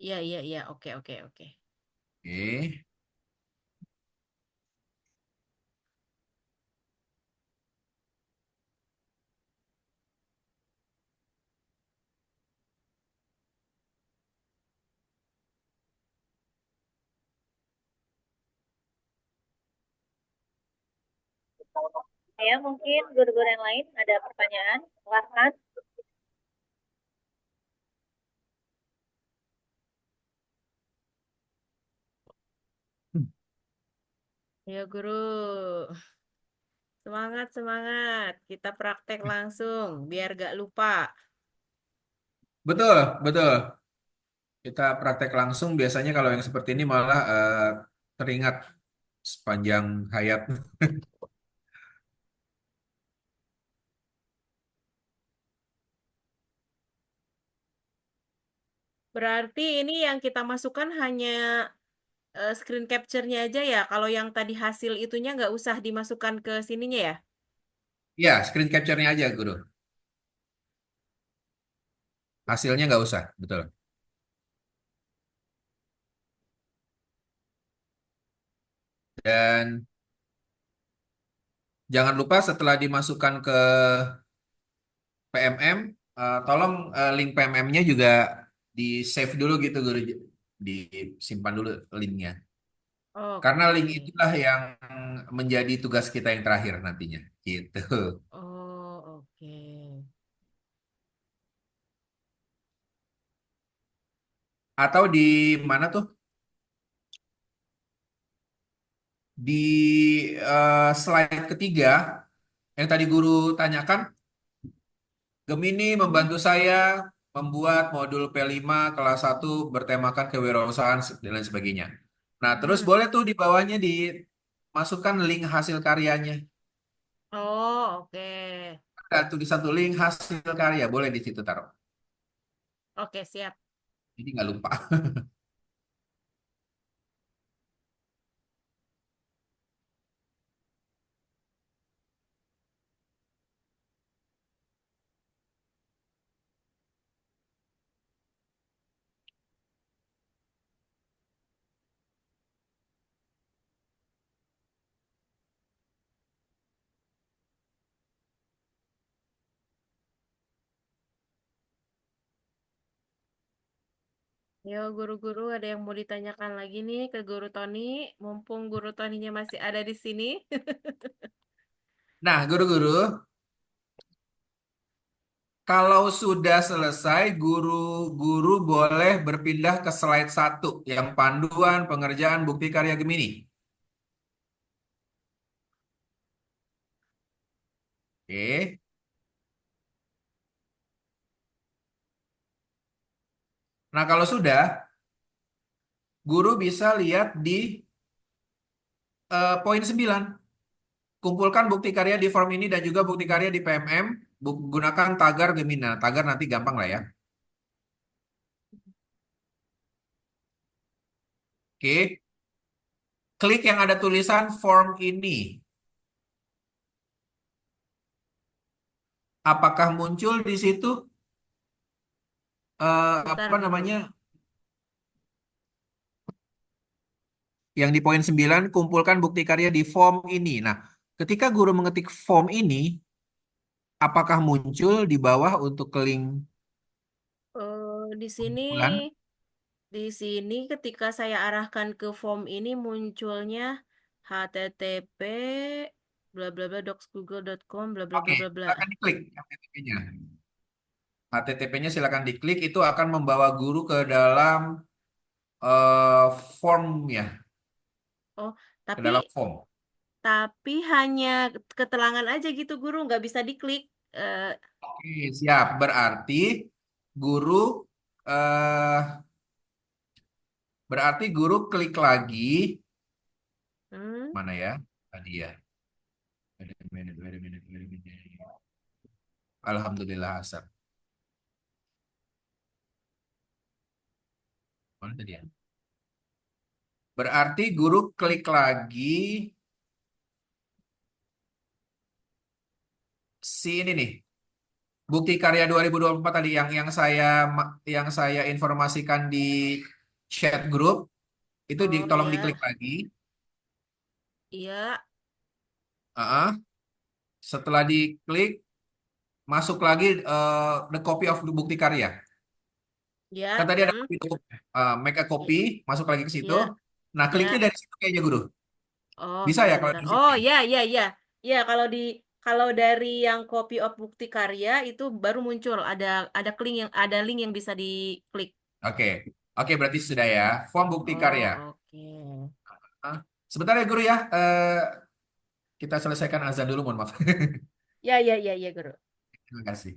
Iya iya iya, oke oke oke. Oke. Ya, mungkin guru-guru yang lain ada pertanyaan. Silahkan. Ya, Guru. Semangat, semangat. Kita praktek langsung biar gak lupa. Betul, betul. Kita praktek langsung biasanya kalau yang seperti ini malah teringat sepanjang hayat. Berarti ini yang kita masukkan hanya screen capture-nya aja ya. Kalau yang tadi hasil itunya nggak usah dimasukkan ke sininya ya. Ya, screen capture-nya aja, Guru. Hasilnya nggak usah, betul. Dan Jangan lupa setelah dimasukkan ke PMM, tolong link PMM-nya juga di save dulu gitu guru, disimpan dulu linknya. Karena Oke. link itulah yang menjadi tugas kita yang terakhir nantinya, gitu. Oh, oke. Atau di mana tuh? Di slide ketiga yang tadi guru tanyakan, Gemini Hmm. membantu saya membuat modul P5 kelas 1 bertemakan kewirausahaan dan lain sebagainya. Nah, terus Hmm. boleh tuh di bawahnya dimasukkan link hasil karyanya. Oh, oke. Ada tulisan tuh link hasil karya, boleh di situ taruh. Oke, siap. Jadi nggak lupa. Yo, guru-guru, ada yang mau ditanyakan lagi nih ke Guru Tony? Mumpung Guru Toninya masih ada di sini. Nah, guru-guru, kalau sudah selesai, guru-guru boleh berpindah ke slide 1 yang panduan pengerjaan bukti karya Gemini. Oke. Nah, kalau sudah, guru bisa lihat di poin 9. Kumpulkan bukti karya di form ini dan juga bukti karya di PMM. Gunakan tagar Gemini. Nah, tagar nanti gampang lah ya. Oke. Klik yang ada tulisan form ini. Apakah muncul di situ Bentar, apa Guru. namanya? Yang di poin 9 kumpulkan bukti karya di form ini. Nah, ketika guru mengetik form ini, apakah muncul di bawah untuk link Di sini, kumpulan? ketika saya arahkan ke form ini munculnya http bla bla bla docsgoogle.com bla bla bla Oke, bla bla. silakan diklik HTTP-nya. HTTP-nya silakan diklik, itu akan membawa guru ke dalam eh, form ya, Oh, ke tapi dalam form. hanya keterangan aja gitu, Guru, nggak bisa diklik. Eh, Oke, siap. Guru eh guru klik lagi hmm, mana ya? Tadi ya. Wait a minute, wait a minute, wait a minute. Alhamdulillah asap. Mana tadi ya? Berarti guru klik lagi si ini nih. Bukti karya 2024 tadi yang saya informasikan di chat group itu oh tolong ya, diklik lagi. iya, Ah, setelah diklik masuk lagi the copy of bukti karya. Kan ya, tadi ada copy make a copy, masuk lagi ke situ. iya, Nah, kliknya ya. dari situ kayaknya guru. Oh, Bisa ya kalau bentar-bentar. di Oh, sini? ya, ya, ya. Ya, kalau dari yang copy of bukti karya itu baru muncul ada link yang bisa diklik. Oke. Oke, berarti sudah ya. Form bukti karya. Oh, oke. Hah? Sebentar ya guru ya. Kita selesaikan azan dulu, mohon maaf. Ya, ya, ya, ya, Guru. Terima kasih.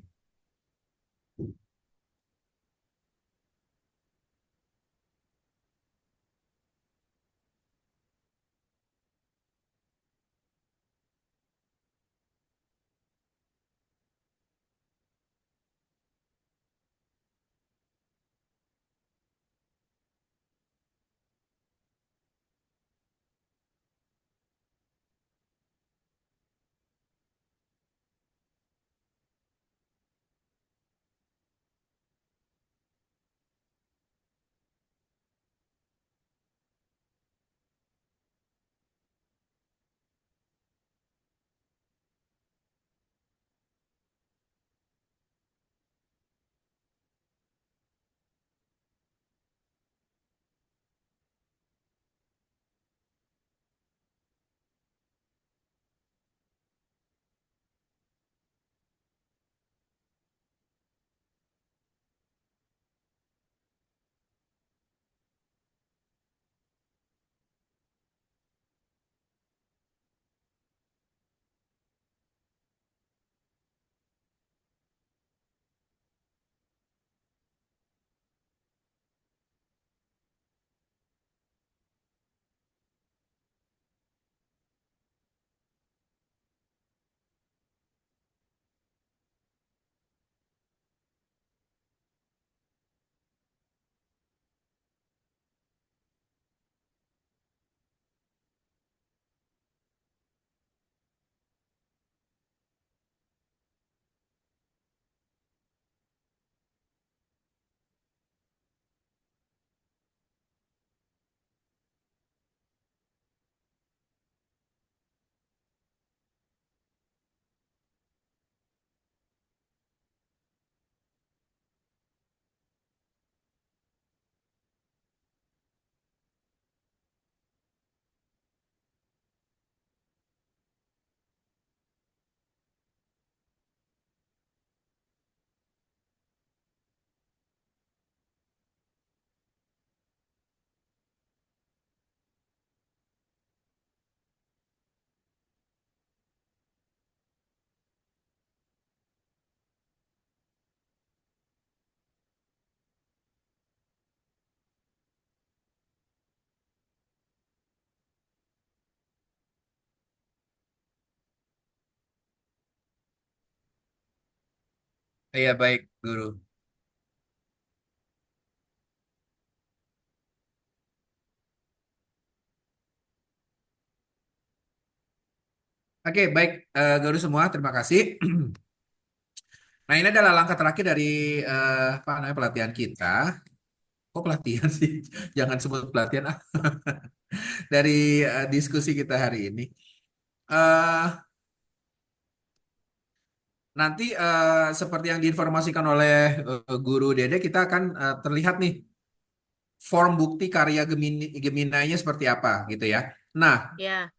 Iya, baik, Guru. Oke, baik, Guru semua, terima kasih. Nah, ini adalah langkah terakhir dari apa namanya pelatihan kita. Kok pelatihan sih? Jangan sebut pelatihan ah. Dari diskusi kita hari ini. Eh Nanti seperti yang diinformasikan oleh Guru Dede, kita akan terlihat nih form bukti karya Geminanya seperti apa gitu ya. Nah, Ya,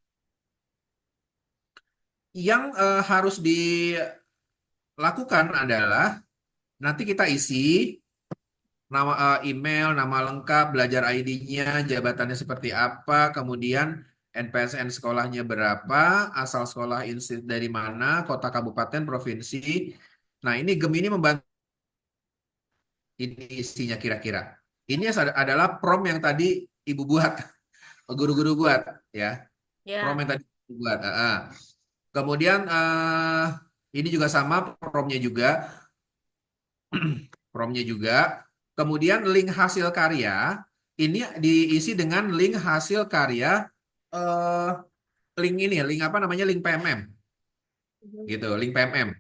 yang harus dilakukan adalah nanti kita isi nama email, nama lengkap, belajar ID-nya, jabatannya seperti apa, kemudian NPSN sekolahnya berapa, asal sekolah institut dari mana, kota, kabupaten, provinsi. Nah, ini Gemini membantu ini isinya kira-kira. Ini adalah prom yang tadi Ibu buat, guru-guru buat, ya. Prom ya, yang tadi Ibu buat. Kemudian ini juga sama promnya juga, promnya juga. Kemudian link hasil karya ini diisi dengan link hasil karya eh link ini, link apa namanya, link PMM, gitu, link PMM.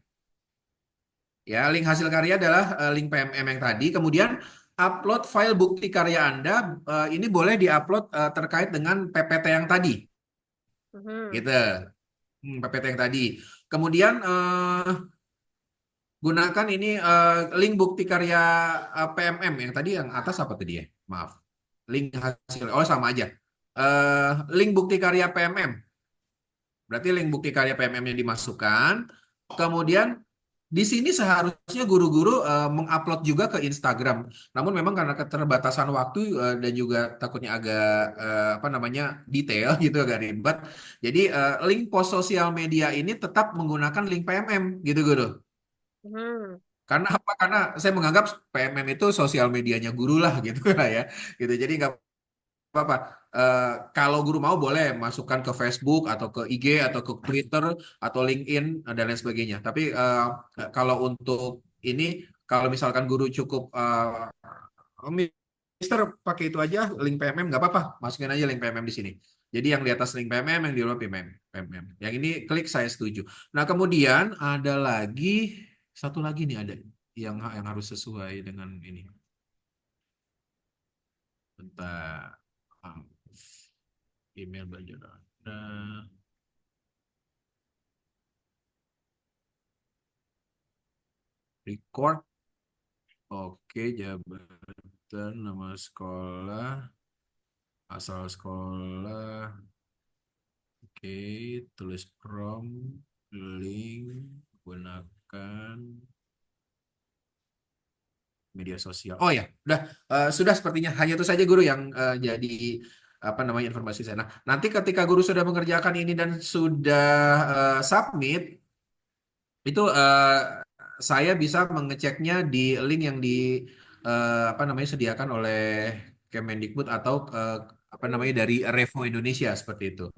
Ya, link hasil karya adalah link PMM yang tadi. Kemudian upload file bukti karya Anda ini boleh diupload terkait dengan PPT yang tadi, Mhm. gitu. PPT yang tadi. Kemudian gunakan ini link bukti karya PMM yang tadi yang atas apa tadi ya? Maaf. Link hasil. Oh, sama aja. Link bukti karya PMM. Berarti link bukti karya PMM-nya dimasukkan. Kemudian di sini seharusnya guru-guru mengupload juga ke Instagram. Namun memang karena keterbatasan waktu dan juga takutnya agak apa namanya detail gitu, agak ribet. Jadi link post sosial media ini tetap menggunakan link PMM gitu guru. Mhm. Karena apa? Karena saya menganggap PMM itu sosial medianya guru lah gitu lah ya. Gitu. Jadi nggak apa-apa. Eh, Kalau guru mau boleh masukkan ke Facebook atau ke IG atau ke Twitter atau LinkedIn dan lain sebagainya. Tapi kalau untuk ini, kalau misalkan guru cukup Mister pakai itu aja link PMM nggak apa-apa, masukin aja link PMM di sini. Jadi yang di atas link PMM, yang di bawah PMM. Yang ini klik saya setuju. Nah kemudian ada lagi satu lagi nih, ada yang harus sesuai dengan ini. Bentar. Ah, email belajar Anda. Record. Oke, jabatan, nama sekolah, asal sekolah. Oke, tulis prompt, link, gunakan media sosial. Oh ya, udah sudah sepertinya hanya itu saja guru yang jadi apa namanya informasi saya. Nah, nanti ketika guru sudah mengerjakan ini dan sudah submit, itu saya bisa mengeceknya di link yang di apa namanya sediakan oleh Kemendikbud atau apa namanya dari Revo Indonesia seperti itu.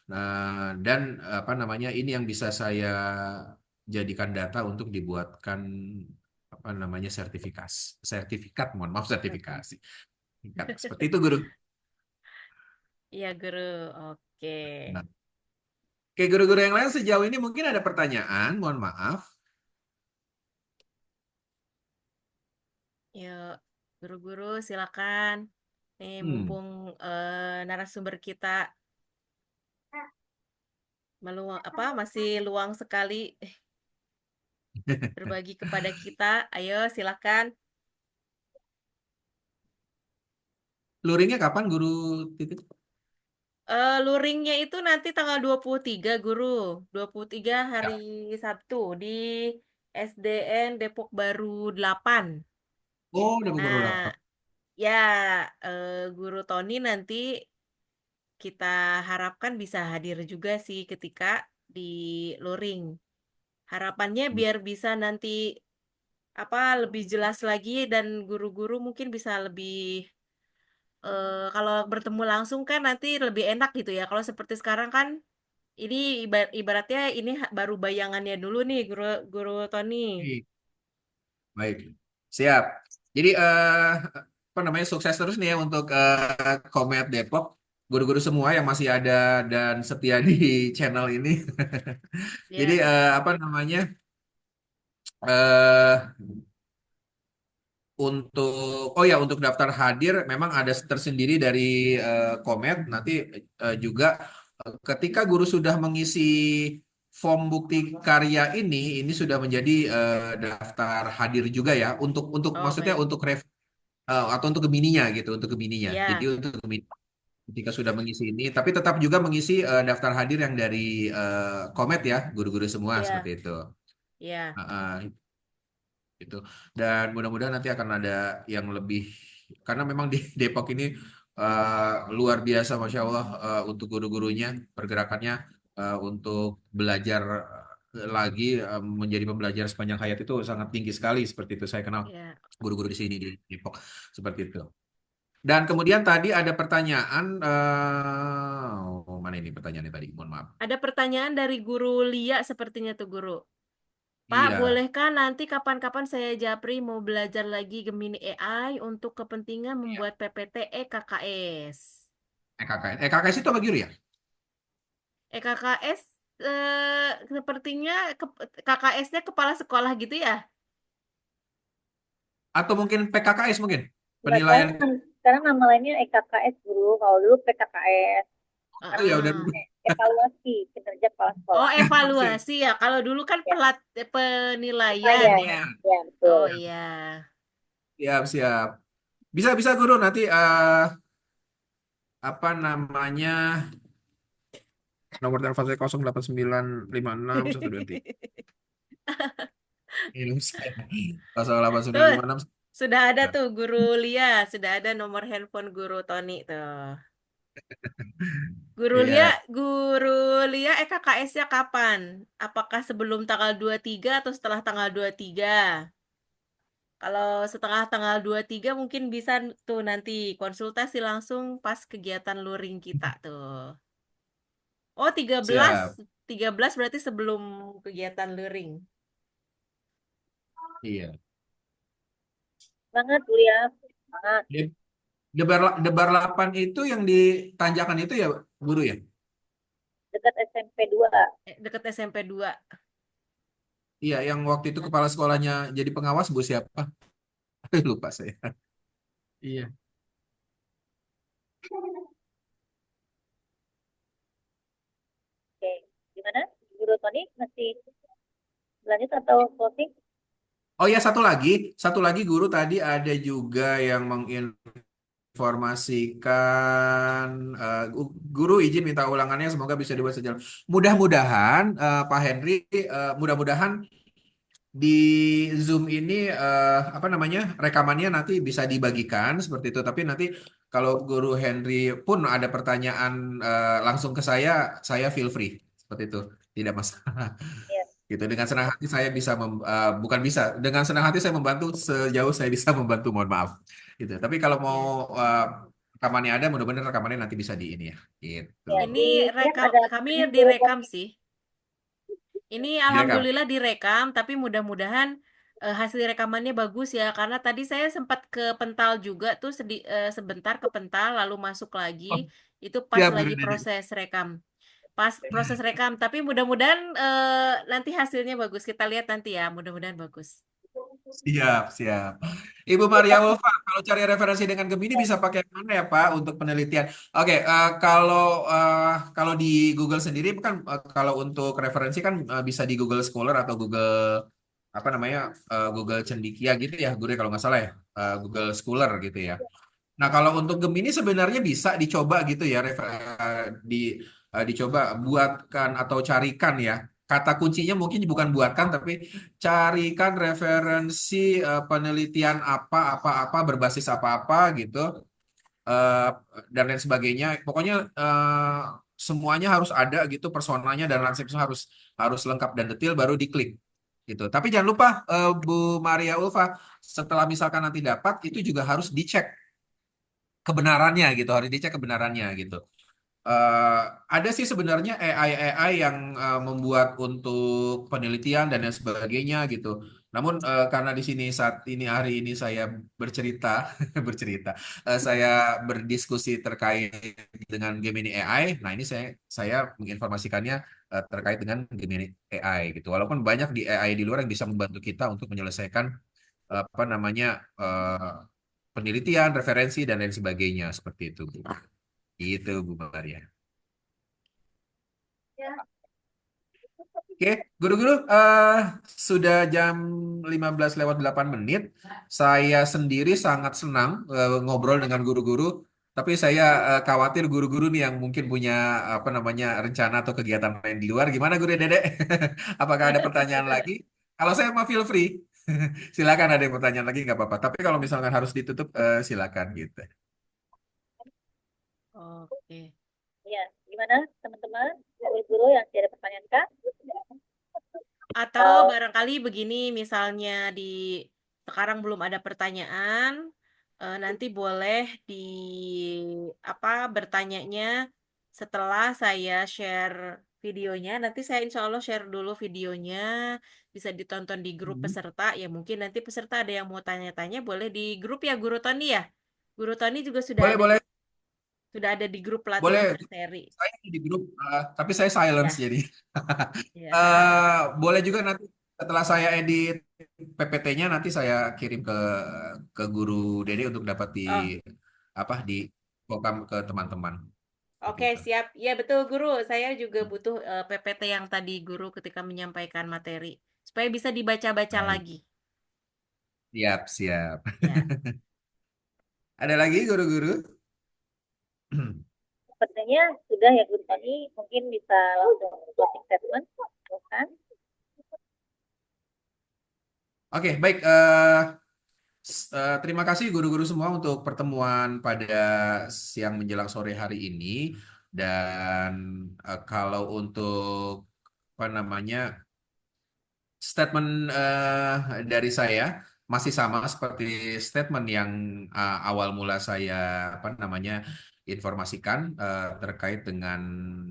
Nah, dan apa namanya ini yang bisa saya jadikan data untuk dibuatkan apa namanya sertifikat, mohon maaf sertifikasi. Seperti itu guru. Iya, Guru. Oke. Nah, oke guru-guru yang lain sejauh ini mungkin ada pertanyaan, mohon maaf. Yuk, guru-guru silakan. Nih, Hmm. mumpung narasumber kita meluang apa masih luang sekali berbagi kepada kita. Ayo, silakan. Luringnya kapan guru Titik? Luringnya itu nanti tanggal 23 Guru. 23 hari Sabtu di SDN Depok Baru 8. Oh, udah baru Nah, laptop. ya, Guru Tony nanti kita harapkan bisa hadir juga sih ketika di luring. Harapannya biar bisa nanti apa lebih jelas lagi dan guru-guru mungkin bisa lebih kalau bertemu langsung kan nanti lebih enak gitu ya. Kalau seperti sekarang kan ini ibaratnya ini baru bayangannya dulu nih Guru Guru Tony. Baik, siap. Jadi apa namanya sukses terus nih ya untuk Komet Depok, guru-guru semua yang masih ada dan setia di channel ini. Jadi Ya, apa namanya eh untuk oh ya untuk daftar hadir memang ada tersendiri dari Komet. Nanti juga ketika guru sudah mengisi form bukti karya ini sudah menjadi daftar hadir juga ya untuk oh maksudnya baik. untuk atau untuk Gemininya gitu untuk Gemininya. Jadi Ya, untuk Gemini ketika sudah mengisi ini, tapi tetap juga mengisi daftar hadir yang dari Komet ya, guru-guru semua seperti ya, itu. ya, Gitu. Dan mudah-mudahan nanti akan ada yang lebih karena memang di Depok ini luar biasa, Masya Allah, untuk guru-gurunya pergerakannya untuk belajar lagi menjadi pembelajar sepanjang hayat itu sangat tinggi sekali seperti itu. Saya kenal ya. guru-guru di sini di Depok seperti itu. Dan kemudian tadi ada pertanyaan, oh, mana ini pertanyaannya tadi? Mohon maaf. Ada pertanyaan dari Guru Lia sepertinya tuh Guru. Pak, Iya, bolehkah nanti kapan-kapan saya Japri mau belajar lagi Gemini AI untuk kepentingan iya. membuat PPT EKKS? EKKS. EKKS itu apa Giri ya? EKKS sepertinya KKS-nya kepala sekolah gitu ya? Atau mungkin PKKS mungkin? Enggak, sekarang, Penilaian. sekarang nama lainnya EKKS guru. Kalau dulu PKKS. Oh Sekarang ya udah. Heeh. evaluasi kinerja kepala Oh, sekolah. Siap. evaluasi ya. Kalau dulu kan Ya, penilaian penilaian. ya. Penilaian. Ya, Oh betul. iya. Siap, siap. Bisa, bisa guru nanti apa namanya nomor telepon saya 08956123. Ini saya Tuh, 08956. sudah ada tuh Guru Lia, sudah ada nomor handphone Guru Tony tuh. Iya, Guru Lia EKKS-nya kapan? Apakah sebelum tanggal 23 atau setelah tanggal 23? Kalau setengah tanggal 23 mungkin bisa tuh nanti konsultasi langsung pas kegiatan luring kita tuh. Oh, siap. 13 berarti sebelum kegiatan luring. Iya. Semangat kuliah. Semangat. De- Debar 8 itu yang ditanjakan itu ya guru ya? Dekat SMP 2. Deket SMP 2. Iya, yang waktu itu kepala sekolahnya jadi pengawas Bu siapa? Lupa saya. Iya. Oke. Gimana? Guru Tony masih lanjut atau closing? Oh ya, satu lagi guru tadi ada juga yang menginformasikan guru izin minta ulangannya semoga bisa dibuat sejalan. Mudah-mudahan Pak Henry, mudah-mudahan di Zoom ini apa namanya rekamannya nanti bisa dibagikan seperti itu. Tapi nanti kalau Guru Henry pun ada pertanyaan langsung ke saya feel free seperti itu, tidak masalah. Ya. Gitu dengan senang hati saya bisa bukan bisa dengan senang hati saya membantu sejauh saya bisa membantu, mohon maaf gitu. Tapi kalau mau Ya. rekamannya ada, mudah-mudahan rekamannya nanti bisa di ini ya gitu. Ya, Ini di chat rekam, ada kami pertanyaan Guru direkam Tony. sih. Ini Direkam. alhamdulillah direkam, tapi mudah-mudahan hasil rekamannya bagus ya. Karena tadi saya sempat ke Pental juga tuh sebentar ke Pental, lalu masuk lagi. Oh, Itu pas siap lagi Guru Najib. proses rekam. Pas proses rekam, tapi mudah-mudahan nanti hasilnya bagus. Kita lihat nanti ya, mudah-mudahan bagus. Siap, siap. Ibu Maria Wolfa, kalau cari referensi dengan Gemini bisa pakai mana ya Pak untuk penelitian? Oke, kalau di Google sendiri kan kalau untuk referensi kan bisa di Google Scholar atau Google apa namanya Google Cendikia gitu ya, Guru ya, kalau nggak salah ya, Google Scholar gitu ya. Nah, kalau untuk Gemini sebenarnya bisa dicoba gitu ya, dicoba buatkan atau carikan ya. Kata kuncinya mungkin bukan buatkan, tapi carikan referensi penelitian apa berbasis apa-apa gitu eh, dan lain sebagainya. Pokoknya semuanya harus ada gitu, personanya dan lansipnya harus harus lengkap dan detail baru diklik gitu. Tapi jangan lupa Bu Maria Ulfa, setelah misalkan nanti dapat itu juga harus dicek kebenarannya gitu, harus dicek kebenarannya gitu. Eh, ada sih sebenarnya AI yang membuat untuk penelitian dan lain sebagainya gitu. Namun karena di sini saat ini hari ini saya bercerita, bercerita, saya berdiskusi terkait dengan Gemini AI. Nah ini saya menginformasikannya terkait dengan Gemini AI gitu. Walaupun banyak di AI di luar yang bisa membantu kita untuk menyelesaikan apa namanya penelitian, referensi dan lain sebagainya seperti itu, Bu. Itu Bu Maria. Ya, Oke, guru-guru, sudah jam 15 lewat 8 menit. Saya sendiri sangat senang ngobrol dengan guru-guru, tapi saya khawatir guru-guru nih yang mungkin punya apa namanya rencana atau kegiatan lain di luar. Gimana Guru Dedek? Apakah ada pertanyaan lagi? Kalau saya mah feel free. Silakan ada yang pertanyaan lagi nggak apa-apa. Tapi kalau misalkan harus ditutup, silakan gitu. Oke. ya. Gimana teman-teman? Guru-guru yang tidak ada pertanyaan kah? Atau barangkali begini, misalnya di sekarang belum ada pertanyaan, nanti boleh di apa bertanyanya setelah saya share videonya. Nanti saya insya Allah share dulu videonya, bisa ditonton di grup peserta. Ya mungkin nanti peserta ada yang mau tanya-tanya, boleh di grup ya Guru Tony ya. Guru Tony juga Boleh, boleh, sudah ada di grup pelatihan boleh. berseri. Saya di grup, tapi saya silence Ya, jadi. ya. Boleh juga nanti setelah saya edit PPT-nya nanti saya kirim ke guru Dede untuk dapat di Oh, apa di program ke teman-teman seperti oke, itu. siap. Ya, betul, Guru. Saya juga butuh PPT yang tadi Guru ketika menyampaikan materi, supaya bisa dibaca-baca Baik, lagi. siap, siap. Ya. Ada lagi guru-guru? Sepertinya sudah ya Guru Tony. Mungkin bisa langsung closing statement. Bukan? Oke, baik. Terima kasih guru-guru semua untuk pertemuan pada siang menjelang sore hari ini. Dan kalau untuk apa namanya statement dari saya masih sama seperti statement yang awal mula saya apa namanya informasikan terkait dengan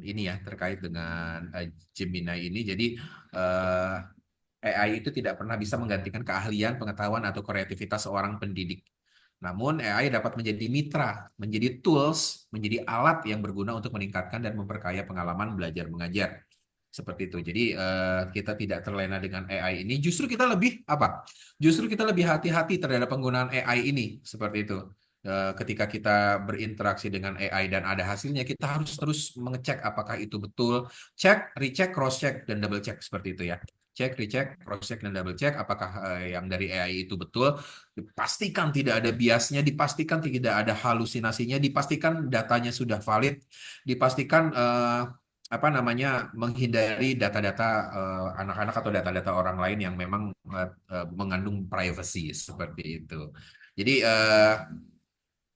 ini ya terkait dengan Gemini ini. Jadi eh, AI itu tidak pernah bisa menggantikan keahlian, pengetahuan atau kreativitas seorang pendidik. Namun AI dapat menjadi mitra, menjadi tools, menjadi alat yang berguna untuk meningkatkan dan memperkaya pengalaman belajar mengajar. Seperti itu. Jadi kita tidak terlena dengan AI ini. Justru kita lebih apa? Justru kita lebih hati-hati terhadap penggunaan AI ini. Seperti itu. Ketika kita berinteraksi dengan AI dan ada hasilnya, kita harus terus mengecek apakah itu betul. Cek, recheck, cross-check, dan double check. Seperti itu ya. Cek, recheck, cross-check, dan double check apakah yang dari AI itu betul. Dipastikan tidak ada biasnya, dipastikan tidak ada halusinasinya, dipastikan datanya sudah valid, dipastikan apa namanya menghindari data-data anak-anak atau data-data orang lain yang memang mengandung privacy seperti itu. Jadi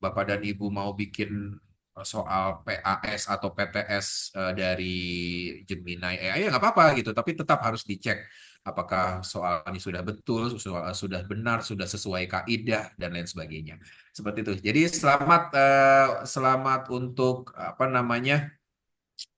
Bapak dan Ibu mau bikin soal PAS atau PTS dari Gemini AI ya nggak apa-apa gitu, tapi tetap harus dicek apakah soalnya sudah betul, sudah benar, sudah sesuai kaidah dan lain sebagainya. Seperti itu. Jadi selamat untuk apa namanya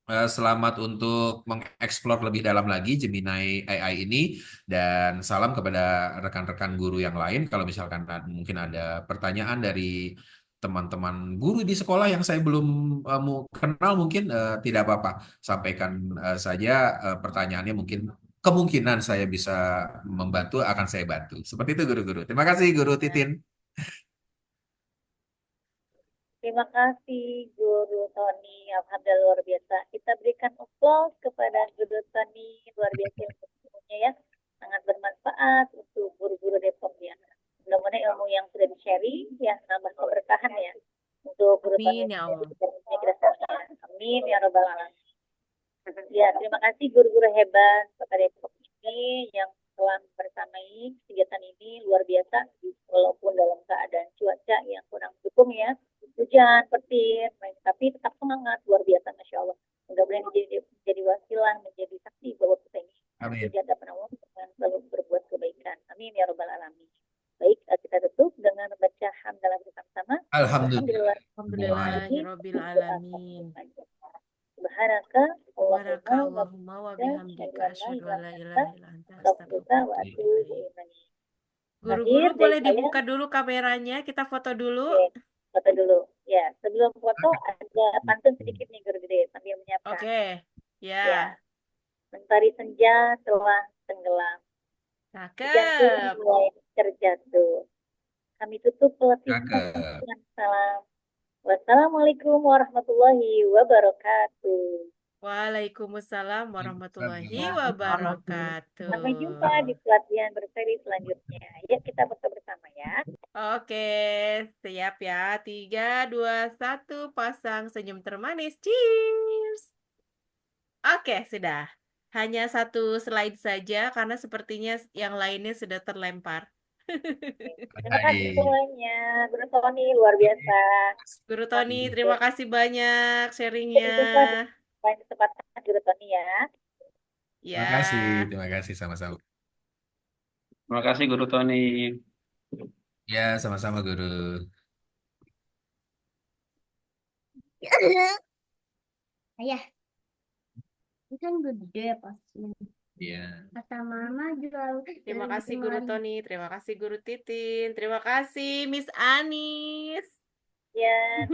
selamat untuk mengeksplor lebih dalam lagi Gemini AI ini dan salam kepada rekan-rekan guru yang lain. Kalau misalkan mungkin ada pertanyaan dari teman-teman guru di sekolah yang saya belum mau kenal mungkin tidak apa-apa. Sampaikan saja pertanyaannya mungkin kemungkinan saya bisa membantu akan saya bantu. Seperti itu guru-guru. Terima kasih Guru Nah, Titin. terima kasih Guru Tony. Alhamdulillah luar biasa. Kita berikan applause kepada Guru Tony. Luar biasa ilmunya ya. Sangat bermanfaat untuk guru-guru Depok ya. Mudah-mudahan ilmu yang sudah di-sharing ya nambah keberkahan ya. Untuk Guru Tony Amin ya Allah. kita semua. Amin ya Rabbal Alamin. Ya, terima kasih guru-guru hebat Kota Depok ini yang telah bersamai kegiatan ini luar biasa walaupun dalam keadaan cuaca yang kurang mendukung ya hujan petir tapi tetap semangat luar biasa masya Allah mudah-mudahan menjadi wasilah menjadi saksi bahwa kita ini Amin. tidak ada penawar dengan selalu berbuat kebaikan amin ya robbal alamin baik kita tutup dengan membaca hamdalah bersama-sama Alhamdulillah. Alhamdulillahirabbil alamin. Subhanaka Allahumma wa Barakallahumma wa bihamdika bihamdika asyhadu an asyhadu la an la ilaha illa ilaha anta illa anta astaghfiruka wa astaghfiruka wa atubu atubu ilaik. ilaik Guru-guru Terakhir dari boleh saya, dibuka dulu kameranya, kita foto dulu. oke, foto dulu. Ya, sebelum foto ada pantun sedikit nih Guru Gede sambil menyiapkan. Oke, Ya, ya, mentari senja telah tenggelam, jantung cakep. mulai terjatuh. Kami tutup pelatihan Cakep. dengan salam. Wassalamualaikum warahmatullahi wabarakatuh. Waalaikumsalam warahmatullahi Waalaikumsalam. wabarakatuh. Sampai jumpa di pelatihan berseri selanjutnya. Yuk kita foto bersama ya. Oke, siap ya. 3, 2, 1, pasang senyum termanis. Cheers. Oke, sudah. Hanya satu slide saja karena sepertinya yang lainnya sudah terlempar. Terima kasih Baik. semuanya. Guru Tony luar biasa. Guru Tony, terima kasih banyak Sampai sharingnya. jumpa di lain kesempatan Guru Tony ya. Terima Ya, kasih sama-sama. Terima kasih Guru Tony. Ya, sama-sama guru. Ayah, ini kan gede pasti. Iya. Kata mama jual terima kasih Guru Tony, terima kasih Guru Titin, terima kasih Miss Anis. Ya.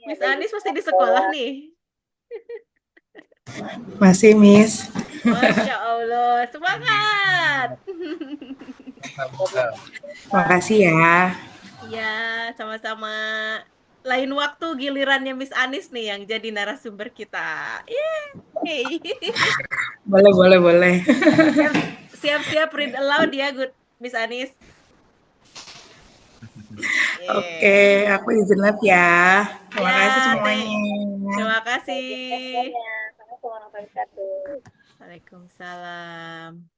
Miss Anis masih di sekolah nih. Masih, Miss. Masya Allah, semangat. Makasih ya. Ya, sama-sama. Lain waktu gilirannya Miss Anis nih yang jadi narasumber kita. Yeay. Boleh. Siap-siap read aloud ya, good Miss Anis. Oke, aku izin live ya. Terima Ya, kasih semuanya. terima kasih. Assalamualaikum warahmatullahi wabarakatuh. Waalaikumsalam.